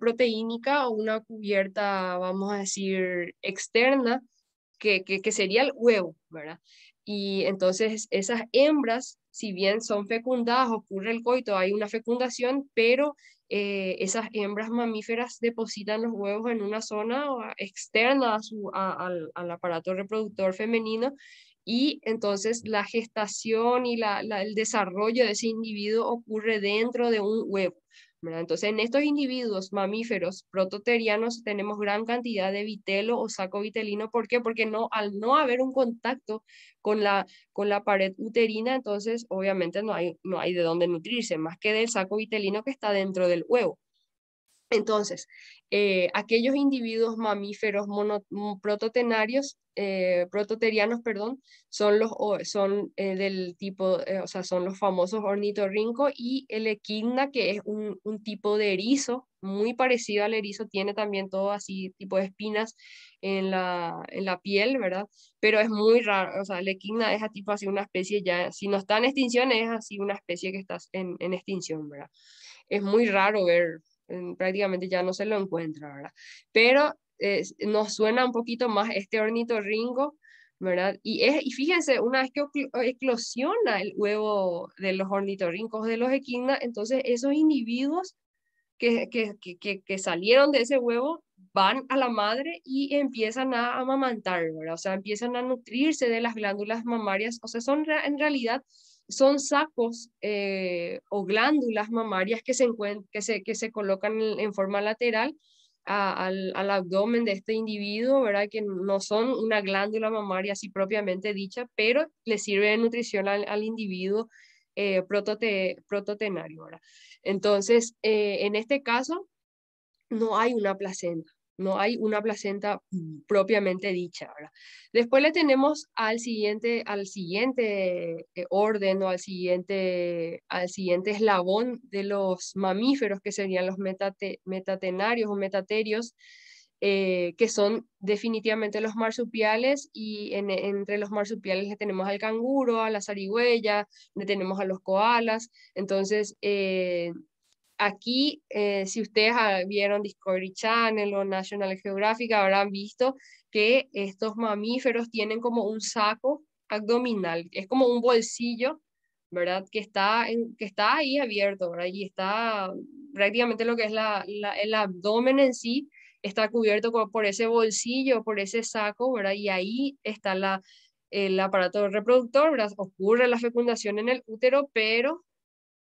proteínica o una cubierta, vamos a decir, externa, que sería el huevo, ¿verdad? Y entonces esas hembras, si bien son fecundadas, ocurre el coito, hay una fecundación, pero esas hembras mamíferas depositan los huevos en una zona externa al aparato reproductor femenino, y entonces la gestación y el desarrollo de ese individuo ocurre dentro de un huevo, ¿verdad? Entonces, en estos individuos mamíferos prototerianos tenemos gran cantidad de vitelo o saco vitelino. ¿Por qué? Porque al no haber un contacto con la pared uterina, entonces obviamente no hay de dónde nutrirse, más que del saco vitelino que está dentro del huevo. Entonces, aquellos individuos mamíferos prototerianos, perdón, son del tipo, o sea, son los famosos ornitorrinco y el equidna, que es un tipo de erizo muy parecido al erizo, tiene también todo así tipo de espinas en la piel, ¿verdad? Pero es muy raro, o sea, el equidna es tipo así una especie ya, si no está en extinción, es así una especie que está en extinción, ¿verdad? Es muy raro ver, prácticamente ya no se lo encuentra, ¿verdad? Pero nos suena un poquito más este ornitorrinco, ¿verdad? Y fíjense, una vez que eclosiona el huevo de los ornitorrincos de los equidna, entonces esos individuos que salieron de ese huevo van a la madre y empiezan a amamantar, ¿verdad? O sea, empiezan a nutrirse de las glándulas mamarias, o sea, en realidad son sacos o glándulas mamarias que se colocan en forma lateral al abdomen de este individuo, ¿verdad? Que no son una glándula mamaria así propiamente dicha, pero le sirve de nutrición al individuo prototenario, ¿verdad? Entonces, en este caso, no hay una placenta. No hay una placenta propiamente dicha, ¿verdad? Después le tenemos al siguiente orden o al siguiente eslabón de los mamíferos, que serían los metatenarios o metaterios, que son definitivamente los marsupiales, y entre los marsupiales le tenemos al canguro, a la zarigüeya, le tenemos a los koalas. Entonces, aquí, si ustedes vieron Discovery Channel o National Geographic, habrán visto que estos mamíferos tienen como un saco abdominal, es como un bolsillo, ¿verdad? Que está ahí abierto, ¿verdad? Y está prácticamente lo que es el abdomen en sí, está cubierto por ese bolsillo, por ese saco, ¿verdad? Y ahí está el aparato reproductor, ¿verdad? Ocurre la fecundación en el útero, pero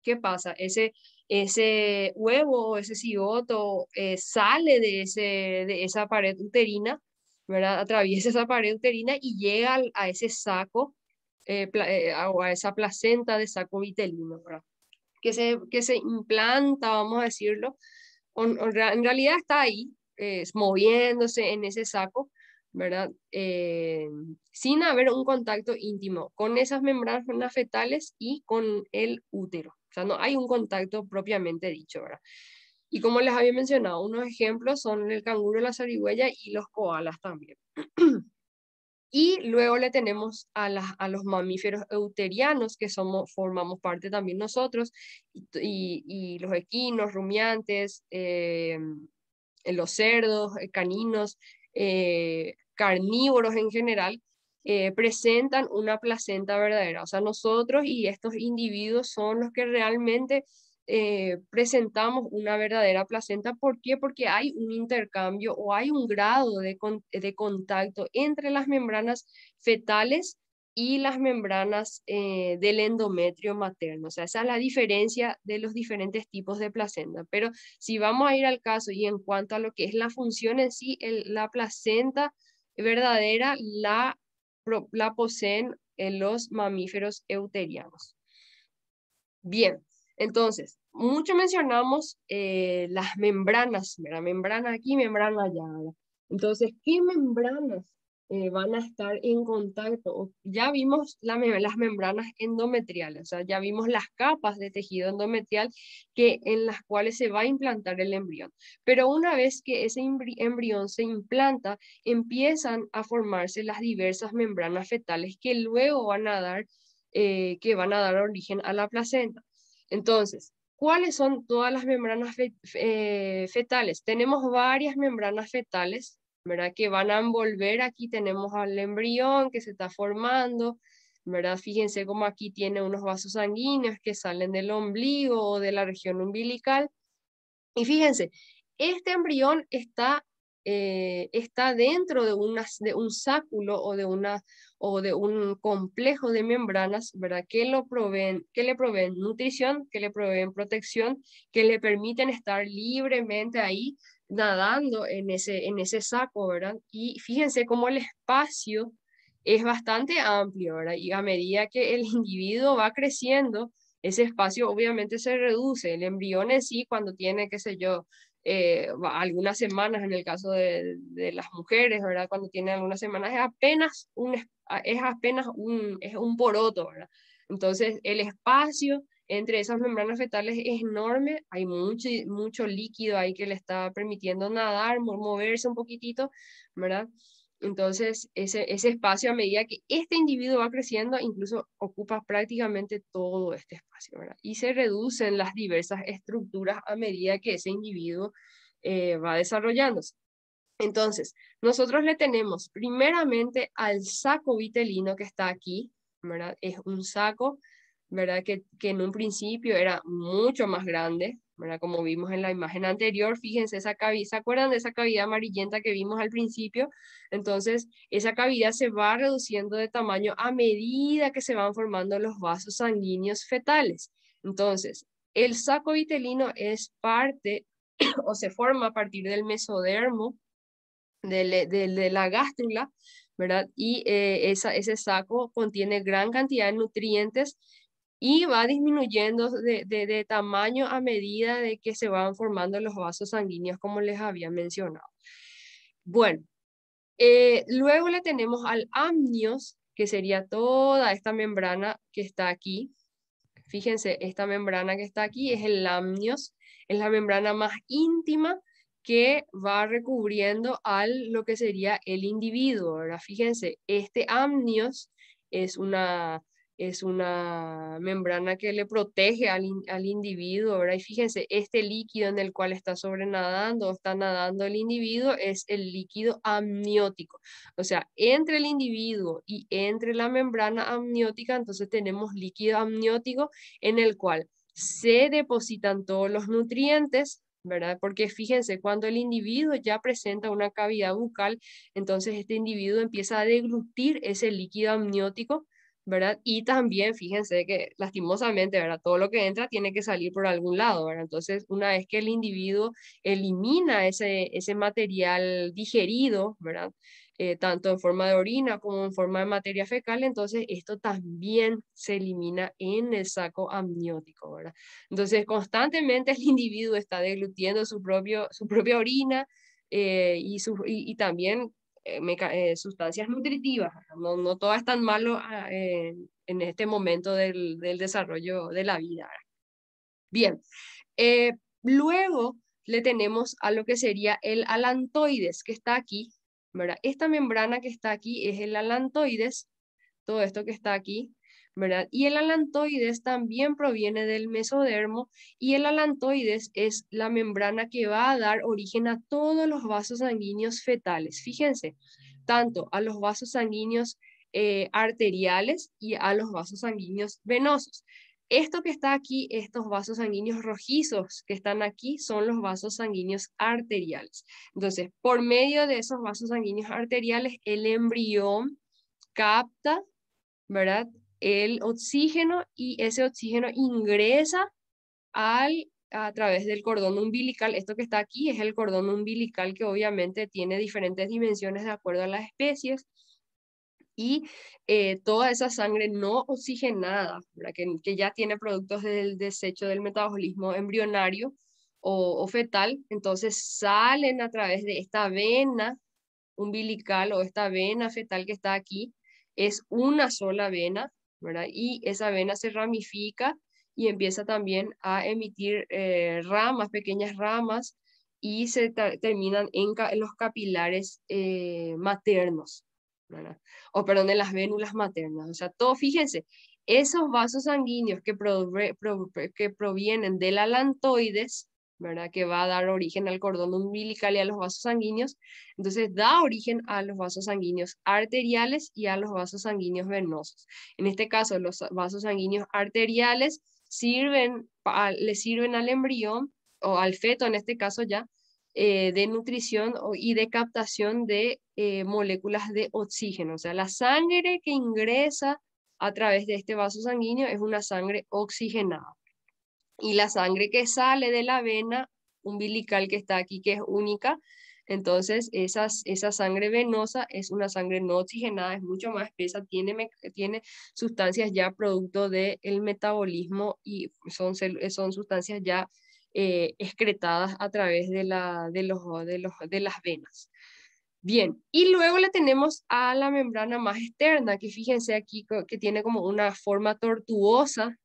¿qué pasa? Ese huevo o ese cigoto sale de esa pared uterina, ¿verdad? Atraviesa esa pared uterina y llega a ese saco, o a esa placenta de saco vitelino, ¿verdad? Que se implanta, vamos a decirlo, en realidad está ahí, moviéndose en ese saco, ¿verdad? Sin haber un contacto íntimo con esas membranas fetales y con el útero. O sea, no hay un contacto propiamente dicho, ¿verdad? Y como les había mencionado, unos ejemplos son el canguro, la zarigüeya y los koalas también. Y luego le tenemos a los mamíferos euterianos, que formamos parte también nosotros, y los equinos, rumiantes, los cerdos, caninos, carnívoros en general, presentan una placenta verdadera. O sea, nosotros y estos individuos son los que realmente presentamos una verdadera placenta. ¿Por qué? Porque hay un intercambio o hay un grado de contacto entre las membranas fetales y las membranas del endometrio materno. O sea, esa es la diferencia de los diferentes tipos de placenta. Pero si vamos a ir al caso y en cuanto a lo que es la función en sí, la placenta verdadera la poseen los mamíferos euterianos. Bien, entonces, mucho mencionamos las membranas, ¿verdad? Membrana aquí, membrana allá, ¿verdad? Entonces, ¿qué membranas van a estar en contacto? Ya vimos las membranas endometriales, o sea, ya vimos las capas de tejido endometrial en las cuales se va a implantar el embrión. Pero una vez que ese embrión se implanta, empiezan a formarse las diversas membranas fetales que van a dar origen a la placenta. Entonces, ¿cuáles son todas las membranas fetales? Tenemos varias membranas fetales, ¿verdad? Que van a envolver. Aquí tenemos al embrión que se está formando, ¿verdad? Fíjense cómo aquí tiene unos vasos sanguíneos que salen del ombligo o de la región umbilical. Y fíjense, este embrión está dentro de un sáculo o de un complejo de membranas, ¿verdad? Que le proveen nutrición, que le proveen protección, que le permiten estar libremente ahí nadando en ese saco, ¿verdad? Y fíjense cómo el espacio es bastante amplio, ¿verdad? Y a medida que el individuo va creciendo, ese espacio obviamente se reduce. El embrión en sí, cuando tiene, qué sé yo, algunas semanas, en el caso de las mujeres, ¿verdad? Cuando tiene algunas semanas, es un poroto, ¿verdad? Entonces, el espacio entre esas membranas fetales es enorme, hay mucho líquido ahí que le está permitiendo nadar, moverse un poquitito, ¿verdad? Entonces, ese espacio, a medida que este individuo va creciendo, incluso ocupa prácticamente todo este espacio, ¿verdad? Y se reducen las diversas estructuras a medida que ese individuo va desarrollándose. Entonces, nosotros le tenemos primeramente al saco vitelino que está aquí, ¿verdad? Es un saco, ¿verdad? Que en un principio era mucho más grande, ¿verdad? Como vimos en la imagen anterior, fíjense esa cavidad, ¿se acuerdan de esa cavidad amarillenta que vimos al principio? Entonces, esa cavidad se va reduciendo de tamaño a medida que se van formando los vasos sanguíneos fetales. Entonces, el saco vitelino es parte o se forma a partir del mesodermo, de la gástrula, ¿verdad? Y ese saco contiene gran cantidad de nutrientes y va disminuyendo de tamaño a medida de que se van formando los vasos sanguíneos, como les había mencionado. Bueno, luego le tenemos al amnios, que sería toda esta membrana que está aquí. Fíjense, esta membrana que está aquí es el amnios, es la membrana más íntima que va recubriendo lo que sería el individuo, ¿verdad? Fíjense, este amnios es una membrana que le protege al individuo, ¿verdad? Y fíjense, este líquido en el cual está sobrenadando o está nadando el individuo es el líquido amniótico. O sea, entre el individuo y entre la membrana amniótica, entonces tenemos líquido amniótico en el cual se depositan todos los nutrientes, ¿verdad? Porque fíjense, cuando el individuo ya presenta una cavidad bucal, entonces este individuo empieza a deglutir ese líquido amniótico, ¿verdad? Y también fíjense que lastimosamente, ¿verdad? Todo lo que entra tiene que salir por algún lado, ¿verdad? Entonces, una vez que el individuo elimina ese material digerido, ¿verdad? Tanto en forma de orina como en forma de materia fecal, entonces esto también se elimina en el saco amniótico, ¿verdad? Entonces, constantemente el individuo está deglutiendo su propia orina y también sustancias nutritivas. No todo es tan malo en este momento del desarrollo de la vida, ¿verdad? Bien, luego le tenemos a lo que sería el alantoides, que está aquí, ¿verdad? Esta membrana que está aquí es el alantoides, todo esto que está aquí, ¿verdad? Y el alantoides también proviene del mesodermo, y el alantoides es la membrana que va a dar origen a todos los vasos sanguíneos fetales. Fíjense, tanto a los vasos sanguíneos arteriales y a los vasos sanguíneos venosos. Esto que está aquí, estos vasos sanguíneos rojizos que están aquí, son los vasos sanguíneos arteriales. Entonces, por medio de esos vasos sanguíneos arteriales, el embrión capta, ¿verdad?, el oxígeno, y ese oxígeno ingresa a través del cordón umbilical. Esto que está aquí es el cordón umbilical, que obviamente tiene diferentes dimensiones de acuerdo a las especies. Y toda esa sangre no oxigenada, ¿verdad?, que ya tiene productos del desecho del metabolismo embrionario o fetal, entonces salen a través de esta vena umbilical o esta vena fetal que está aquí. Es una sola vena, ¿verdad? Y esa vena se ramifica y empieza también a emitir ramas, pequeñas ramas, y se terminan en los capilares maternos, ¿verdad? O perdón, en las vénulas maternas. O sea, todo, fíjense, esos vasos sanguíneos que provienen del alantoides, ¿verdad?, que va a dar origen al cordón umbilical y a los vasos sanguíneos, entonces da origen a los vasos sanguíneos arteriales y a los vasos sanguíneos venosos. En este caso, los vasos sanguíneos arteriales le sirven al embrión o al feto, en este caso ya, de nutrición y de captación de moléculas de oxígeno. O sea, la sangre que ingresa a través de este vaso sanguíneo es una sangre oxigenada. Y la sangre que sale de la vena umbilical que está aquí, que es única, entonces esa sangre venosa es una sangre no oxigenada, es mucho más espesa, tiene sustancias ya producto del metabolismo, y son sustancias ya excretadas a través de las venas. Bien, y luego le tenemos a la membrana más externa, que fíjense aquí que tiene como una forma tortuosa,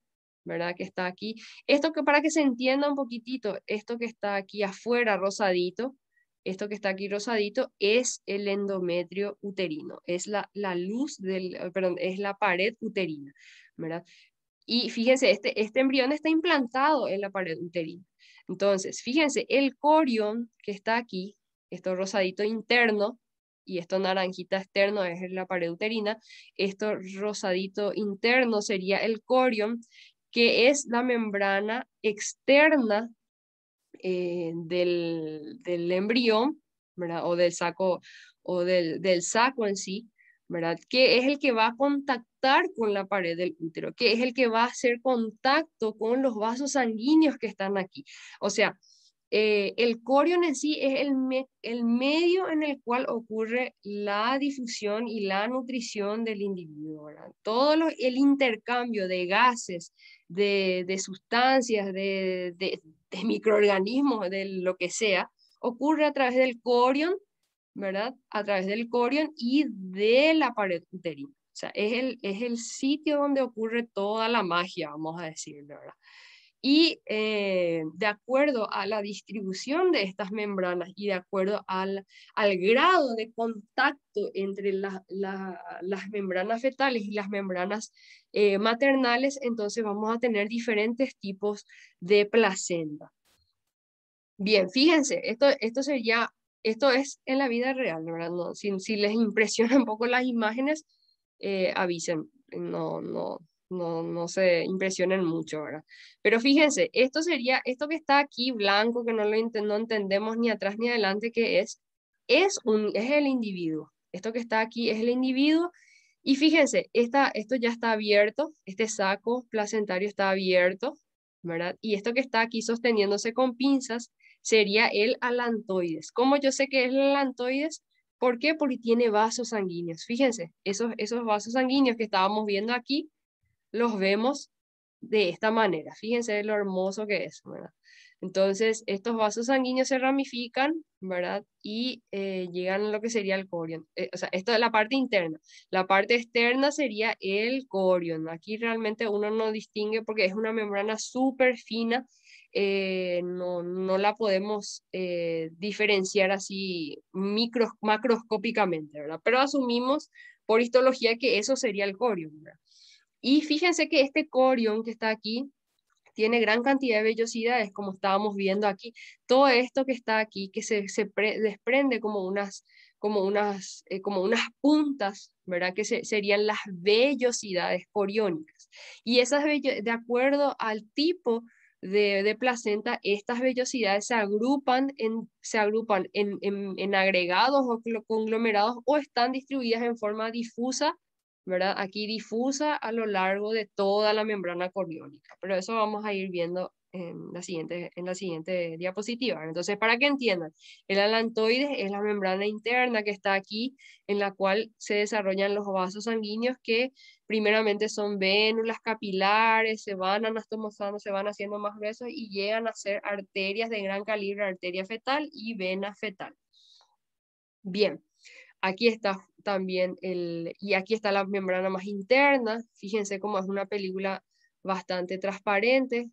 ¿verdad?, que está aquí. Esto que, para que se entienda un poquitito, esto que está aquí afuera rosadito, esto que está aquí rosadito es el endometrio uterino, es la luz perdón, es la pared uterina, ¿verdad? Y fíjense, este embrión está implantado en la pared uterina. Entonces, fíjense, el corión que está aquí, esto rosadito interno, y esto naranjita externo es la pared uterina, esto rosadito interno sería el corión, que es la membrana externa del embrión, ¿verdad?, o del saco, o del saco en sí, ¿verdad?, que es el que va a contactar con la pared del útero, que es el que va a hacer contacto con los vasos sanguíneos que están aquí. O sea, El corion en sí es el medio en el cual ocurre la difusión y la nutrición del individuo, ¿verdad? El intercambio de gases, de sustancias, de microorganismos, de lo que sea, ocurre a través del corion, ¿verdad? A través del corion y de la pared uterina. O sea, es el sitio donde ocurre toda la magia, vamos a decir, ¿verdad? Y de acuerdo a la distribución de estas membranas y de acuerdo al grado de contacto entre las membranas fetales y las membranas maternales, entonces vamos a tener diferentes tipos de placenta. Bien, fíjense, esto es en la vida real, ¿verdad? No, si les impresiona un poco las imágenes, avisen, no se impresionen mucho, ¿verdad? Pero fíjense, esto que está aquí blanco, que no entendemos ni atrás ni adelante qué es el individuo. Esto que está aquí es el individuo. Y fíjense, esto ya está abierto, este saco placentario está abierto, ¿verdad? Y esto que está aquí sosteniéndose con pinzas sería el alantoides. ¿Cómo yo sé que es el alantoides? ¿Por qué? Porque tiene vasos sanguíneos. Fíjense, esos vasos sanguíneos que estábamos viendo aquí, los vemos de esta manera. Fíjense lo hermoso que es, ¿verdad? Entonces, estos vasos sanguíneos se ramifican, ¿verdad? Y llegan a lo que sería el corion. O sea, esto es la parte interna. La parte externa sería el corion. Aquí realmente uno no distingue porque es una membrana súper fina. No la podemos diferenciar así macroscópicamente, ¿verdad? Pero asumimos por histología que eso sería el corion, ¿verdad? Y fíjense que este corion que está aquí tiene gran cantidad de vellosidades, como estábamos viendo aquí. Todo esto que está aquí, que desprende como unas puntas, ¿verdad? Que serían las vellosidades coriónicas. Y de acuerdo al tipo de placenta, estas vellosidades se agrupan en agregados o conglomerados o están distribuidas en forma difusa, ¿verdad? Aquí difusa a lo largo de toda la membrana coriónica, pero eso vamos a ir viendo en la siguiente diapositiva. Entonces, para que entiendan, el alantoides es la membrana interna que está aquí, en la cual se desarrollan los vasos sanguíneos que primeramente son vénulas capilares, se van anastomosando, se van haciendo más gruesos y llegan a ser arterias de gran calibre, arteria fetal y vena fetal. Bien. Aquí está también y aquí está la membrana más interna. Fíjense cómo es una película bastante transparente,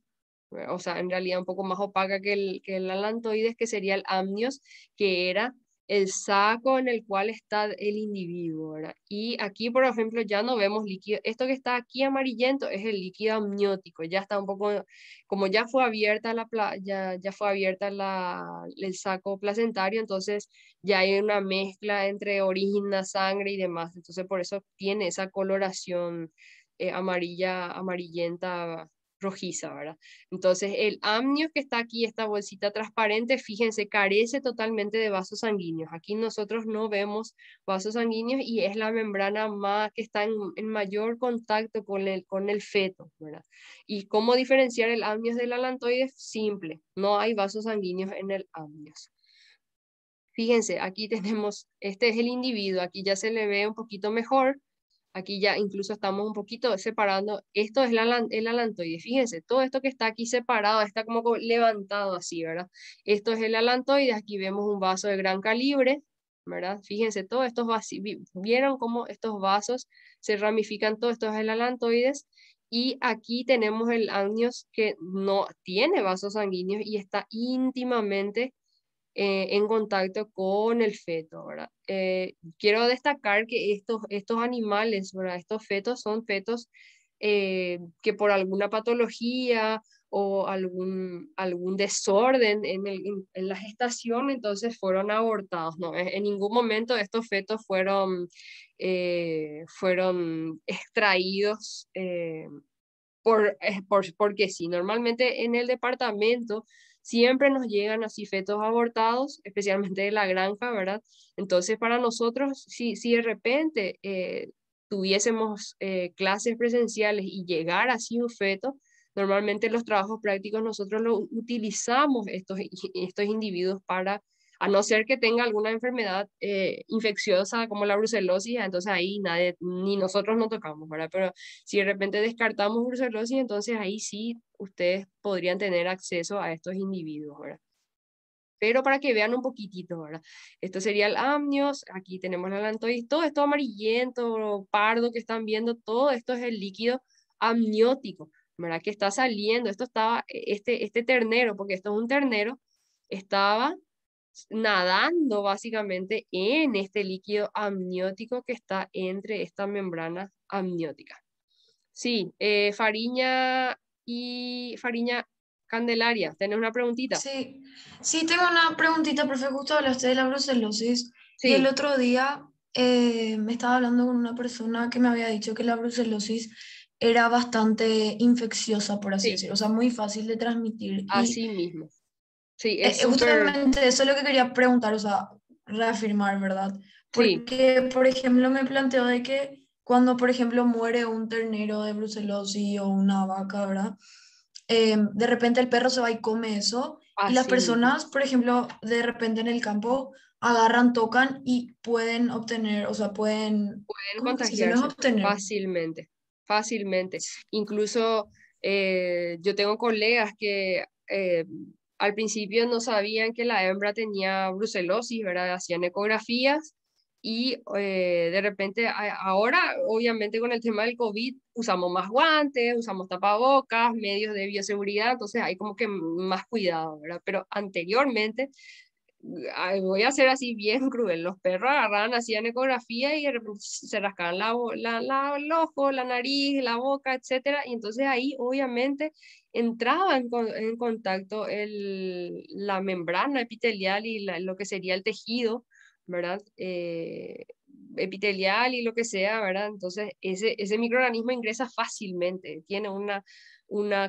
o sea, en realidad un poco más opaca que el alantoides, que sería el amnios, que era el saco en el cual está el individuo, ¿verdad? Y aquí, por ejemplo, ya no vemos líquido. Esto que está aquí amarillento es el líquido amniótico. Ya está un poco, como ya fue abierta ya fue abierta el saco placentario, entonces ya hay una mezcla entre orina, sangre y demás. Entonces, por eso tiene esa coloración amarillenta, rojiza, ¿verdad? Entonces, el amnio que está aquí, esta bolsita transparente, fíjense, carece totalmente de vasos sanguíneos. Aquí nosotros no vemos vasos sanguíneos y es la membrana que está en mayor contacto con el feto, ¿verdad? ¿Y cómo diferenciar el amnios del alantoides? Simple, no hay vasos sanguíneos en el amnios. Fíjense, aquí tenemos, este es el individuo, aquí ya se le ve un poquito mejor. Aquí ya incluso estamos un poquito separando. Esto es el alantoide. Fíjense, todo esto que está aquí separado está como levantado así, ¿verdad? Esto es el alantoide. Aquí vemos un vaso de gran calibre, ¿verdad? Fíjense, todos estos vasos, ¿vieron cómo estos vasos se ramifican? Todo esto es el alantoides. Y aquí tenemos el amnios que no tiene vasos sanguíneos y está íntimamente en contacto con el feto, ¿verdad? Quiero destacar que estos animales, ¿verdad? Estos fetos son fetos que por alguna patología o algún desorden en la gestación, entonces fueron abortados, ¿no? En ningún momento estos fetos fueron extraídos porque sí, normalmente en el departamento siempre nos llegan así fetos abortados, especialmente de la granja, ¿verdad? Entonces para nosotros, si de repente tuviésemos clases presenciales y llegara así un feto, Normalmente los trabajos prácticos nosotros lo utilizamos estos individuos para, a no ser que tenga alguna enfermedad infecciosa como la brucelosis, entonces ahí nadie, ni nosotros no tocamos, ¿verdad? Pero si de repente descartamos brucelosis, entonces ahí sí ustedes podrían tener acceso a estos individuos, ¿verdad? Pero para que vean un poquitito, ¿verdad? Esto sería el amnios, aquí tenemos la alantoides, todo esto amarillento, pardo que están viendo, todo esto es el líquido amniótico, ¿verdad? Que está saliendo, esto estaba, este ternero, porque esto es un ternero, estaba nadando básicamente en este líquido amniótico que está entre esta membrana amniótica. Sí, Fariña Candelaria, ¿tenés una preguntita? Sí, sí, tengo una preguntita, profe. Justo hablaste de la brucelosis y el Sí, otro día me estaba hablando con una persona que me había dicho que la brucelosis era bastante infecciosa, por así sí, decirlo, o sea, muy fácil de transmitir. Y así mismo. Sí, es súper, justamente eso es lo que quería preguntar, o sea, reafirmar, ¿verdad? sí, Porque, por ejemplo, me planteo de que cuando, por ejemplo, muere un ternero de brucelosis o una vaca, ¿verdad? De repente el perro se va y come eso y las así mismo. personas, por ejemplo, de repente en el campo agarran, tocan y pueden obtener, o sea, pueden, Pueden ¿cómo que se dice? No es contagiarse obtener. fácilmente, fácilmente. Incluso yo tengo colegas que al principio no sabían que la hembra tenía brucelosis, ¿verdad? Hacían ecografías y de repente ahora, obviamente con el tema del COVID, usamos más guantes, usamos tapabocas, medios de bioseguridad, entonces hay como que más cuidado, ¿verdad? Pero anteriormente voy a ser así bien cruel, los perros agarraban, hacían ecografía y de repente se rascaban el ojo, la nariz, la boca, etcétera, y entonces ahí obviamente entraba en contacto la membrana epitelial y lo que sería el tejido, ¿verdad? Epitelial y lo que sea, ¿verdad? Entonces ese microorganismo ingresa fácilmente, tiene una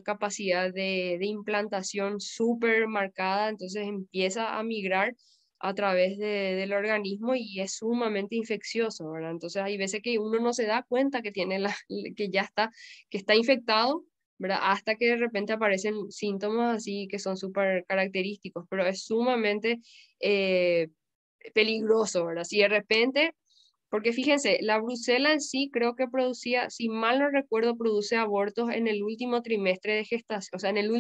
capacidad de implantación súper marcada, entonces empieza a migrar a través del organismo y es sumamente infeccioso, ¿verdad? Entonces hay veces que uno no se da cuenta que tiene que ya está, que está infectado, ¿verdad? Hasta que de repente aparecen síntomas así que son súper característicos, pero es sumamente eh, peligroso, ¿verdad? Si de repente porque fíjense, la brucela en sí creo que producía, si mal no recuerdo, produce abortos en el último trimestre de gestación, o sea, en los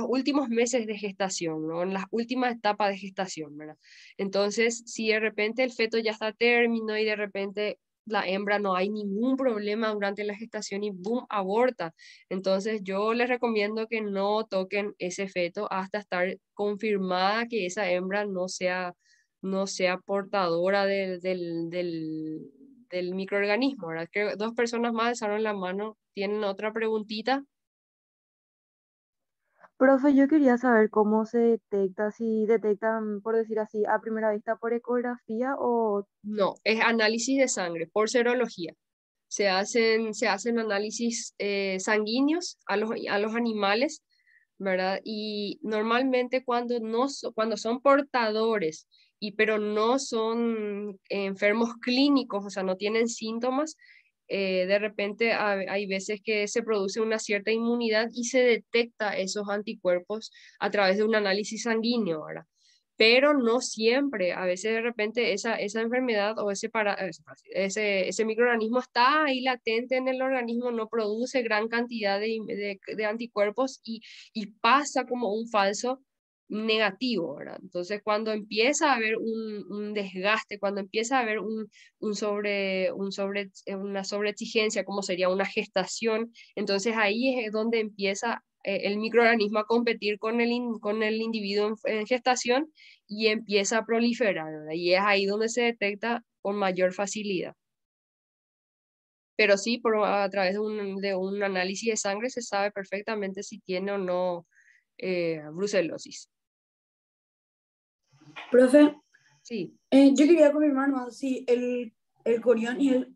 últimos meses de gestación, ¿no? En las últimas etapas de gestación, ¿verdad? Entonces, si de repente el feto ya está a término y de repente la hembra no hay ningún problema durante la gestación y boom, aborta. Entonces, yo les recomiendo que no toquen ese feto hasta estar confirmada que esa hembra no sea portadora del microorganismo, ¿verdad? Que dos personas más alzaron la mano. ¿Tienen otra preguntita? Profe, yo quería saber cómo se detecta, si detectan, por decir así, a primera vista por ecografía o... No, es análisis de sangre por serología. Se hacen análisis sanguíneos a los animales, ¿verdad? Y normalmente cuando son portadores, pero no son enfermos clínicos, o sea, no tienen síntomas, de repente hay veces que se produce una cierta inmunidad y se detecta esos anticuerpos a través de un análisis sanguíneo, ¿verdad? Pero no siempre, a veces de repente esa enfermedad o ese microorganismo está ahí latente en el organismo, no produce gran cantidad de anticuerpos y pasa como un falso negativo, ¿verdad? Entonces, cuando empieza a haber un desgaste, cuando empieza a haber una sobreexigencia, como sería una gestación, entonces ahí es donde empieza el microorganismo a competir con el individuo en gestación y empieza a proliferar, ¿verdad? Y es ahí donde se detecta con mayor facilidad. Pero sí, a través de un análisis de sangre se sabe perfectamente si tiene o no brucelosis. Profe, Sí, yo quería confirmar más si el corión y el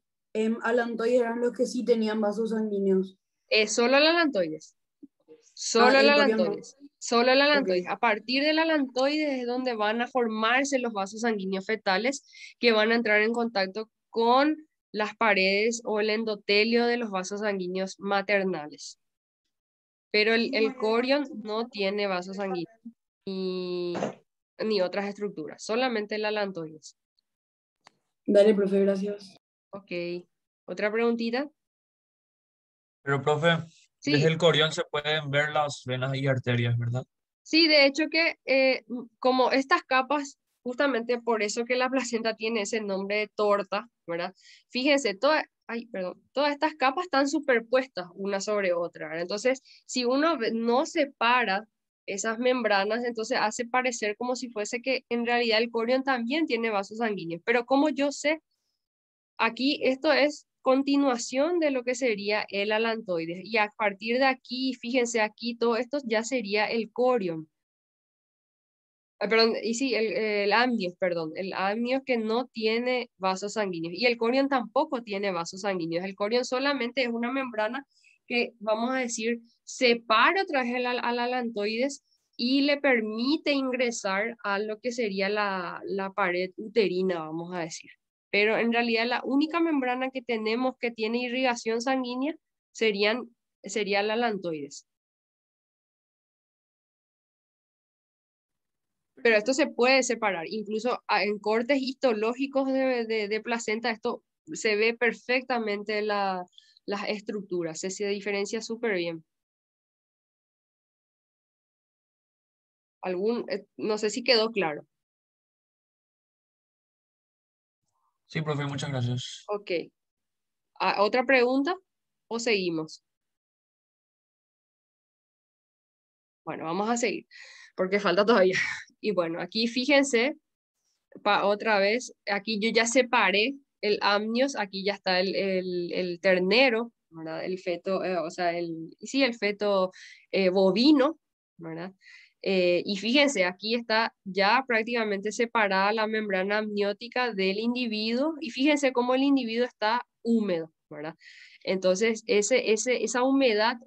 alantoide eran los que sí tenían vasos sanguíneos. solo el alantoides. Ah, Solo el el corión no. alantoides. Solo el Ok. alantoides. A partir del alantoides es donde van a formarse los vasos sanguíneos fetales que van a entrar en contacto con las paredes o el endotelio de los vasos sanguíneos maternales. pero el corion no tiene vasos sanguíneos ni otras estructuras, solamente el alantoides. Dale, profe, gracias. Ok, otra preguntita. Pero, profe, desde Sí, el corión se pueden ver las venas y arterias, ¿verdad? sí, de hecho que como estas capas, justamente por eso que la placenta tiene ese nombre de torta, ¿verdad? Fíjense, ay, perdón, todas estas capas están superpuestas una sobre otra, ¿verdad? Entonces, si uno no separa esas membranas, entonces hace parecer como si fuese que en realidad el corión también tiene vasos sanguíneos. Pero como yo sé, aquí esto es continuación de lo que sería el alantoides. Y a partir de aquí, fíjense aquí, todo esto ya sería el corión. Perdón, y sí, el amnios, perdón, el amnios que no tiene vasos sanguíneos y el corión tampoco tiene vasos sanguíneos. El corión solamente es una membrana que, vamos a decir, separa otra vez al alantoides y le permite ingresar a lo que sería la pared uterina, vamos a decir. Pero en realidad la única membrana que tenemos que tiene irrigación sanguínea sería el alantoides. Pero esto se puede separar, incluso en cortes histológicos de placenta, esto se ve perfectamente las estructuras, se diferencia súper bien. No sé si quedó claro. Sí, profe, muchas gracias. Ok. ¿Otra pregunta o seguimos? Bueno, vamos a seguir, porque falta todavía. Y bueno, aquí fíjense, otra vez, aquí yo ya separé el amnios, aquí ya está el ternero, ¿verdad? El feto, o sea, el feto bovino, ¿verdad? Y fíjense, aquí está ya prácticamente separada la membrana amniótica del individuo y fíjense cómo el individuo está húmedo, ¿verdad? Entonces, esa humedad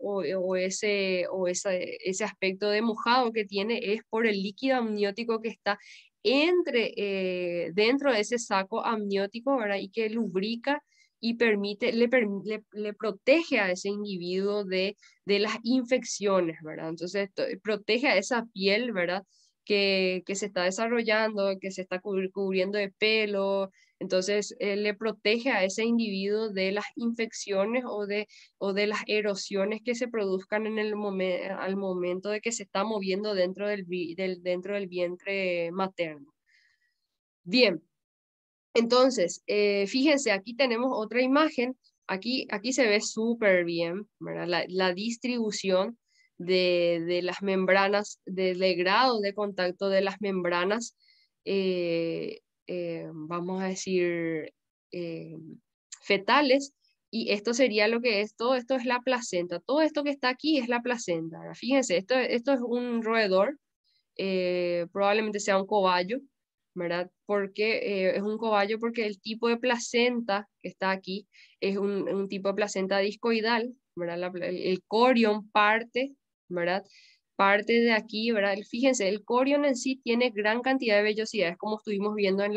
ese aspecto de mojado que tiene es por el líquido amniótico que está dentro de ese saco amniótico, ¿verdad? Y que lubrica y le protege a ese individuo de las infecciones, ¿verdad? Entonces, protege a esa piel, ¿verdad? Que se está desarrollando, que se está cubriendo de pelo. Entonces, le protege a ese individuo de las infecciones o de las erosiones que se produzcan al momento de que se está moviendo dentro del vientre materno. Bien, entonces, fíjense, aquí tenemos otra imagen. Aquí se ve súper bien, ¿verdad? La distribución de las membranas, del grado de contacto de las membranas, vamos a decir, eh, fetales. Y esto sería lo que es, todo esto es la placenta. Todo esto que está aquí es la placenta, ¿verdad? Fíjense, esto es un roedor, probablemente sea un cobayo, ¿verdad? Porque es un cobayo porque el tipo de placenta que está aquí es un tipo de placenta discoidal, ¿verdad? El corión parte, ¿verdad? Parte de aquí, ¿verdad? Fíjense, el corión en sí tiene gran cantidad de vellosidades, como estuvimos viendo en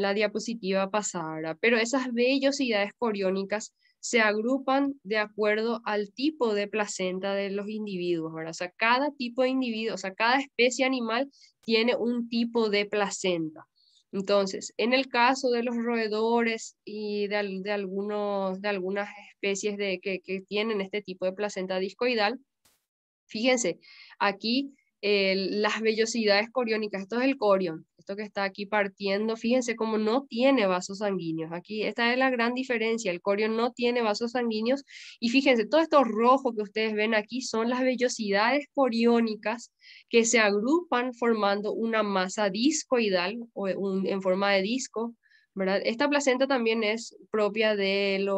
la diapositiva pasada, ¿verdad? Pero esas vellosidades coriónicas se agrupan de acuerdo al tipo de placenta de los individuos, ¿verdad? O sea, cada tipo de individuo, o sea, cada especie animal tiene un tipo de placenta. Entonces, en el caso de los roedores y de algunas especies que tienen este tipo de placenta discoidal, fíjense, aquí las vellosidades coriónicas, esto es el corión, esto que está aquí partiendo, fíjense cómo no tiene vasos sanguíneos. Aquí esta es la gran diferencia, el corión no tiene vasos sanguíneos y fíjense, todo esto rojo que ustedes ven aquí son las vellosidades coriónicas que se agrupan formando una masa discoidal en forma de disco, ¿verdad? Esta placenta también es propia del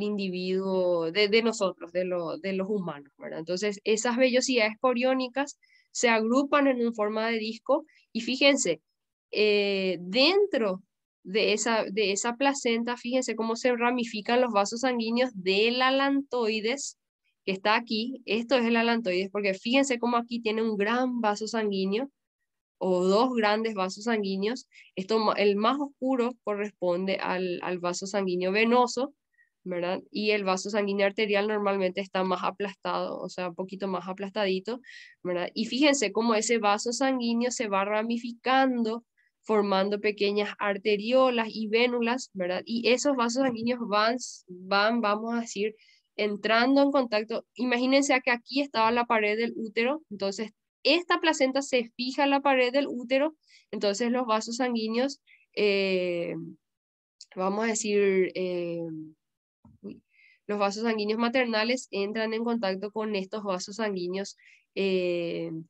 individuo, de nosotros, de los humanos, ¿verdad? Entonces, esas vellosidades coriónicas se agrupan en forma de disco y fíjense, dentro de esa placenta, fíjense cómo se ramifican los vasos sanguíneos del alantoides, que está aquí. Esto es el alantoides, porque fíjense cómo aquí tiene un gran vaso sanguíneo o dos grandes vasos sanguíneos. El más oscuro corresponde al vaso sanguíneo venoso, ¿verdad? Y el vaso sanguíneo arterial normalmente está más aplastado, o sea, un poquito más aplastadito, ¿verdad? Y fíjense cómo ese vaso sanguíneo se va ramificando, formando pequeñas arteriolas y vénulas, ¿verdad? Y esos vasos sanguíneos vamos a decir, entrando en contacto. Imagínense que aquí estaba la pared del útero, entonces esta placenta se fija en la pared del útero, entonces los vasos sanguíneos, vamos a decir, uy, los vasos sanguíneos maternales entran en contacto con estos vasos sanguíneos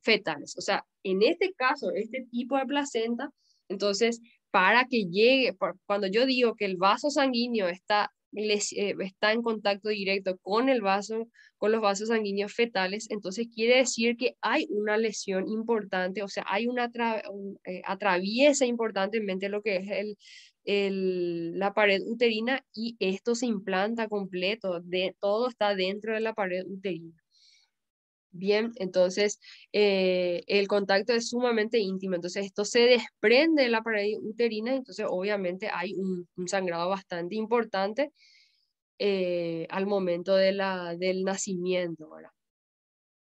fetales. O sea, en este caso, este tipo de placenta, entonces, para que llegue, cuando yo digo que el vaso sanguíneo está en contacto directo con el vaso, con los vasos sanguíneos fetales, entonces quiere decir que hay una lesión importante, o sea, hay atraviesa importantemente lo que es la pared uterina y esto se implanta completo, todo está dentro de la pared uterina. Bien, entonces el contacto es sumamente íntimo, entonces esto se desprende de la pared uterina, entonces obviamente hay un sangrado bastante importante al momento del nacimiento, ¿verdad?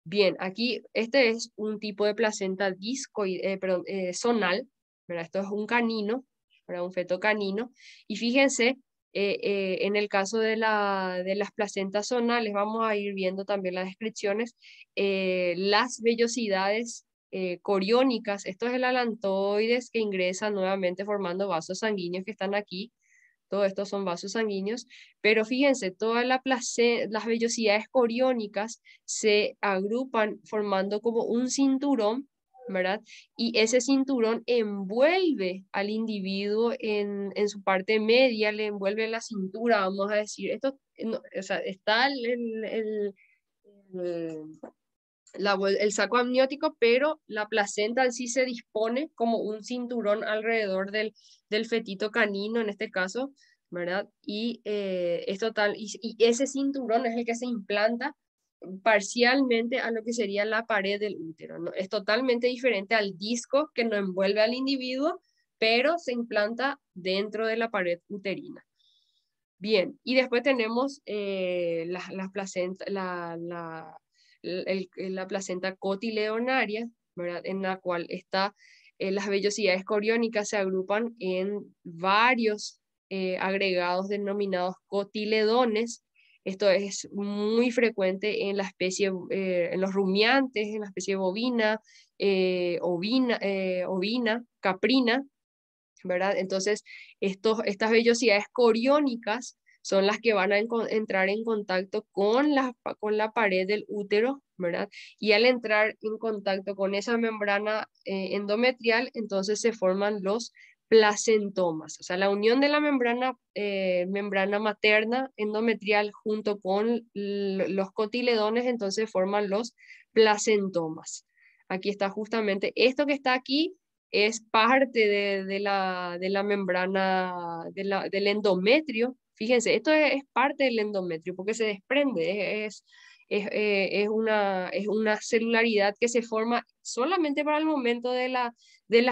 Bien, aquí este es un tipo de placenta zonal, ¿verdad? Esto es un canino, ¿verdad? Un feto canino. Y fíjense, en el caso de las placentas zonales, vamos a ir viendo también las descripciones, las vellosidades coriónicas, esto es el alantoides que ingresa nuevamente formando vasos sanguíneos que están aquí. Todos estos son vasos sanguíneos, pero fíjense, todas las vellosidades coriónicas se agrupan formando como un cinturón, ¿verdad? Y ese cinturón envuelve al individuo en su parte media, le envuelve la cintura, vamos a decir. Esto, o sea, está el- el saco amniótico, pero la placenta en sí se dispone como un cinturón alrededor del fetito canino, en este caso, ¿verdad? Y es total, y ese cinturón es el que se implanta parcialmente a lo que sería la pared del útero, ¿no? Es totalmente diferente al disco que no envuelve al individuo, pero se implanta dentro de la pared uterina. Bien, y después tenemos las placentas, la placenta cotiledonaria, ¿verdad? En la cual las vellosidades coriónicas se agrupan en varios agregados denominados cotiledones. Esto es muy frecuente en la especie, en los rumiantes, en la especie bovina, ovina, caprina, ¿verdad? Entonces, estas vellosidades coriónicas son las que van a entrar en contacto con la pared del útero, ¿verdad? Y al entrar en contacto con esa membrana endometrial, entonces se forman los placentomas, o sea, la unión de la membrana materna endometrial junto con los cotiledones, entonces forman los placentomas. Aquí está justamente esto que está aquí es parte de la membrana del endometrio. Fíjense, esto es parte del endometrio porque se desprende, es una celularidad que se forma solamente para el momento de la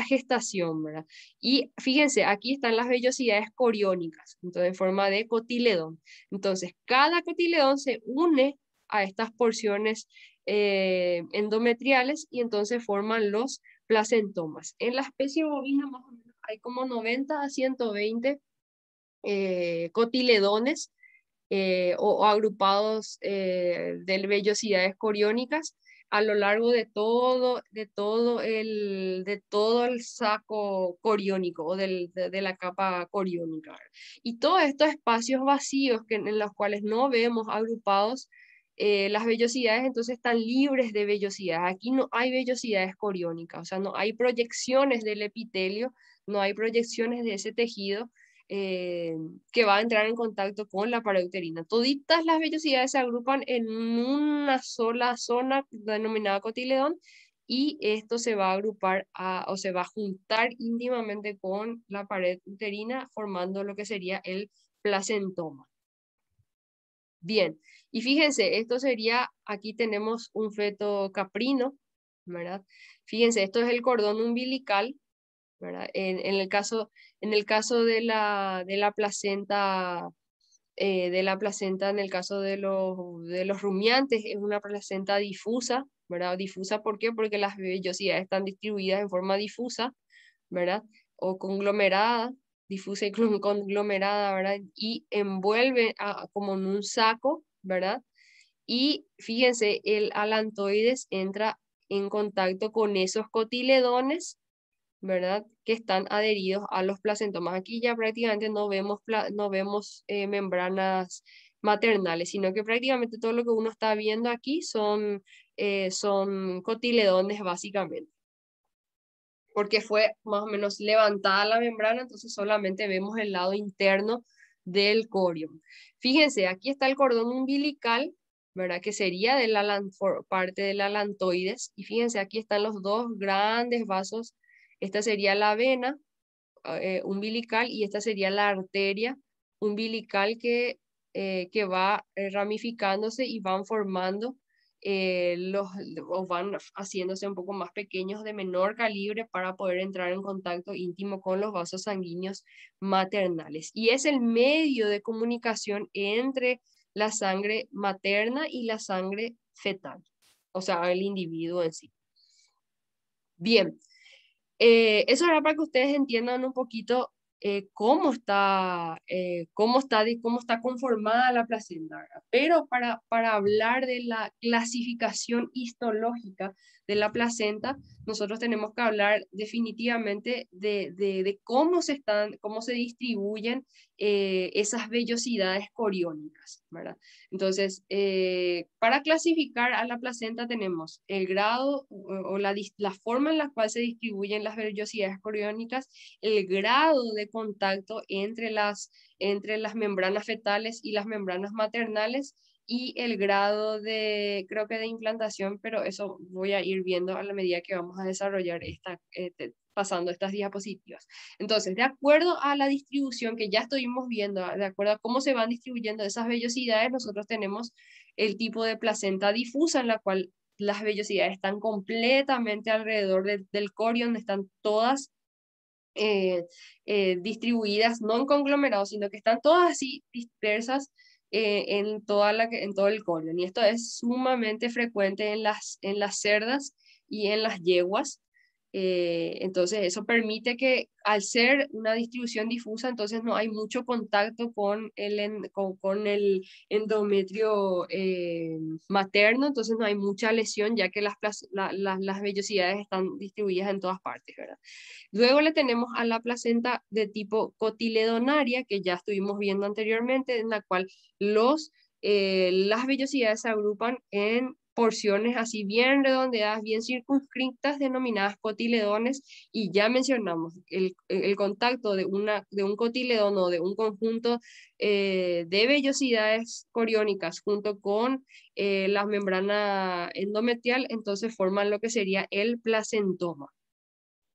gestación, ¿verdad? Y fíjense, aquí están las vellosidades coriónicas, entonces en forma de cotiledón. Entonces, cada cotiledón se une a estas porciones endometriales y entonces forman los placentomas. En la especie bovina más o menos hay como 90 a 120 cotiledones o agrupados de vellosidades coriónicas a lo largo de todo el saco coriónico o de la capa coriónica. Y todos estos espacios vacíos en los cuales no vemos agrupados las vellosidades, entonces están libres de vellosidades. Aquí no hay vellosidades coriónicas, o sea, no hay proyecciones del epitelio, no hay proyecciones de ese tejido eh, que va a entrar en contacto con la pared uterina. Toditas las vellosidades se agrupan en una sola zona denominada cotiledón y esto se va a agrupar o se va a juntar íntimamente con la pared uterina formando lo que sería el placentoma. Bien, y fíjense, esto sería, aquí tenemos un feto caprino, ¿verdad? Fíjense, esto es el cordón umbilical, ¿verdad? En el caso de la placenta de la placenta en el caso de los rumiantes es una placenta difusa, ¿verdad? Difusa, ¿por qué? Porque las vellosidades están distribuidas en forma difusa, ¿verdad? O conglomerada, difusa y conglomerada, ¿verdad? Y envuelve como en un saco, ¿verdad? Y fíjense, el alantoides entra en contacto con esos cotiledones, ¿verdad? Que están adheridos a los placentomas. Aquí ya prácticamente no vemos membranas maternales, sino que prácticamente todo lo que uno está viendo aquí son cotiledones básicamente, porque fue más o menos levantada la membrana, entonces solamente vemos el lado interno del corium. Fíjense, aquí está el cordón umbilical, ¿verdad? Que sería de parte del alantoides, y fíjense, aquí están los dos grandes vasos. Esta sería la vena umbilical y esta sería la arteria umbilical que va ramificándose y van formando o van haciéndose un poco más pequeños de menor calibre para poder entrar en contacto íntimo con los vasos sanguíneos maternales. Y es el medio de comunicación entre la sangre materna y la sangre fetal, o sea, el individuo en sí. Bien, eso era para que ustedes entiendan un poquito cómo está conformada la placenta, ¿verdad? Pero para hablar de la clasificación histológica de la placenta, nosotros tenemos que hablar definitivamente de cómo se distribuyen esas vellosidades coriónicas, ¿verdad? Entonces, para clasificar a la placenta tenemos el grado o la forma en la cual se distribuyen las vellosidades coriónicas, el grado de contacto entre las membranas fetales y las membranas maternales y el grado creo que de implantación, pero eso voy a ir viendo a la medida que vamos a desarrollar pasando estas diapositivas. Entonces, de acuerdo a la distribución que ya estuvimos viendo, de acuerdo a cómo se van distribuyendo esas vellosidades, nosotros tenemos el tipo de placenta difusa en la cual las vellosidades están completamente alrededor del corion, están todas distribuidas, no en conglomerados, sino que están todas así dispersas en todo el corion. Y esto es sumamente frecuente en las cerdas y en las yeguas. Entonces eso permite que al ser una distribución difusa, entonces no hay mucho contacto con con el endometrio materno, entonces no hay mucha lesión ya que las vellosidades están distribuidas en todas partes, ¿verdad? Luego le tenemos a la placenta de tipo cotiledonaria, que ya estuvimos viendo anteriormente, en la cual las vellosidades se agrupan en porciones así bien redondeadas, bien circunscritas, denominadas cotiledones, y ya mencionamos el contacto de un cotiledón o de un conjunto de vellosidades coriónicas junto con la membrana endometrial, entonces forman lo que sería el placentoma.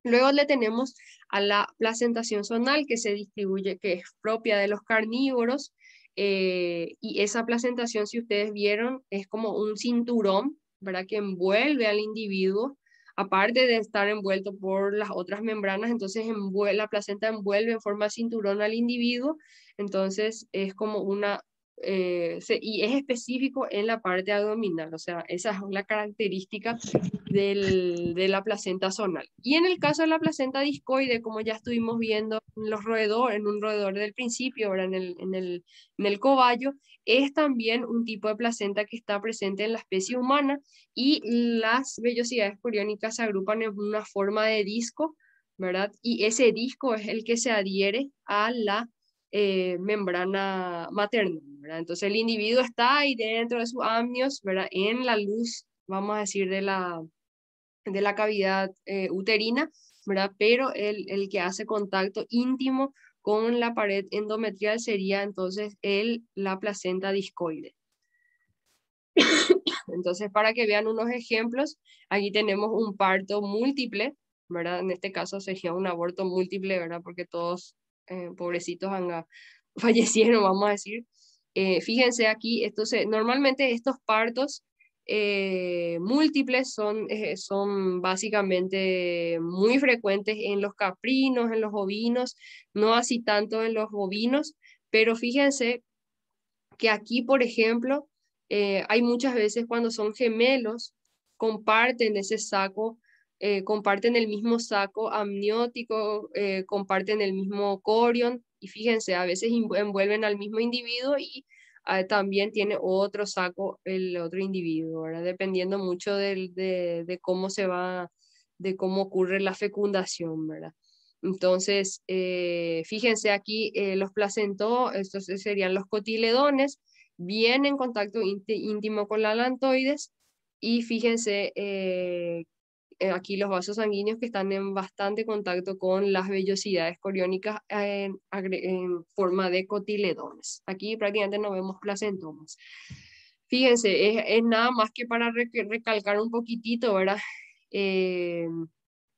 Luego le tenemos a la placentación zonal que se distribuye, que es propia de los carnívoros, y esa placentación, si ustedes vieron, es como un cinturón, ¿verdad? Que envuelve al individuo, aparte de estar envuelto por las otras membranas, entonces la placenta envuelve en forma de cinturón al individuo, entonces es como y es específico en la parte abdominal, o sea, esa es la característica de la placenta zonal. Y en el caso de la placenta discoide, como ya estuvimos viendo en un roedor del principio, ahora en el cobayo, es también un tipo de placenta que está presente en la especie humana y las vellosidades coriónicas se agrupan en una forma de disco, ¿verdad? Y ese disco es el que se adhiere a la membrana materna, ¿verdad? Entonces el individuo está ahí dentro de sus amnios, ¿verdad? En la luz, vamos a decir, de la cavidad uterina, ¿verdad? Pero el que hace contacto íntimo con la pared endometrial sería entonces la placenta discoide. Entonces, para que vean unos ejemplos, aquí tenemos un parto múltiple, ¿verdad? En este caso sería un aborto múltiple, ¿verdad? Porque todos pobrecitos fallecieron, vamos a decir. Fíjense aquí, normalmente estos partos múltiples son básicamente muy frecuentes en los caprinos, en los ovinos, no así tanto en los bovinos, pero fíjense que aquí, por ejemplo, hay muchas veces cuando son gemelos, comparten ese saco, comparten el mismo saco amniótico, comparten el mismo corion, y fíjense, a veces envuelven al mismo individuo y también tiene otro saco el otro individuo, ¿verdad? Dependiendo mucho de cómo se va, de cómo ocurre la fecundación, ¿verdad? Entonces, fíjense aquí, los placentos, estos serían los cotiledones, vienen en contacto íntimo con la alantoides, y fíjense aquí los vasos sanguíneos que están en bastante contacto con las vellosidades coriónicas en forma de cotiledones. Aquí prácticamente no vemos placentomas. Fíjense, es nada más que para recalcar un poquitito, ¿verdad?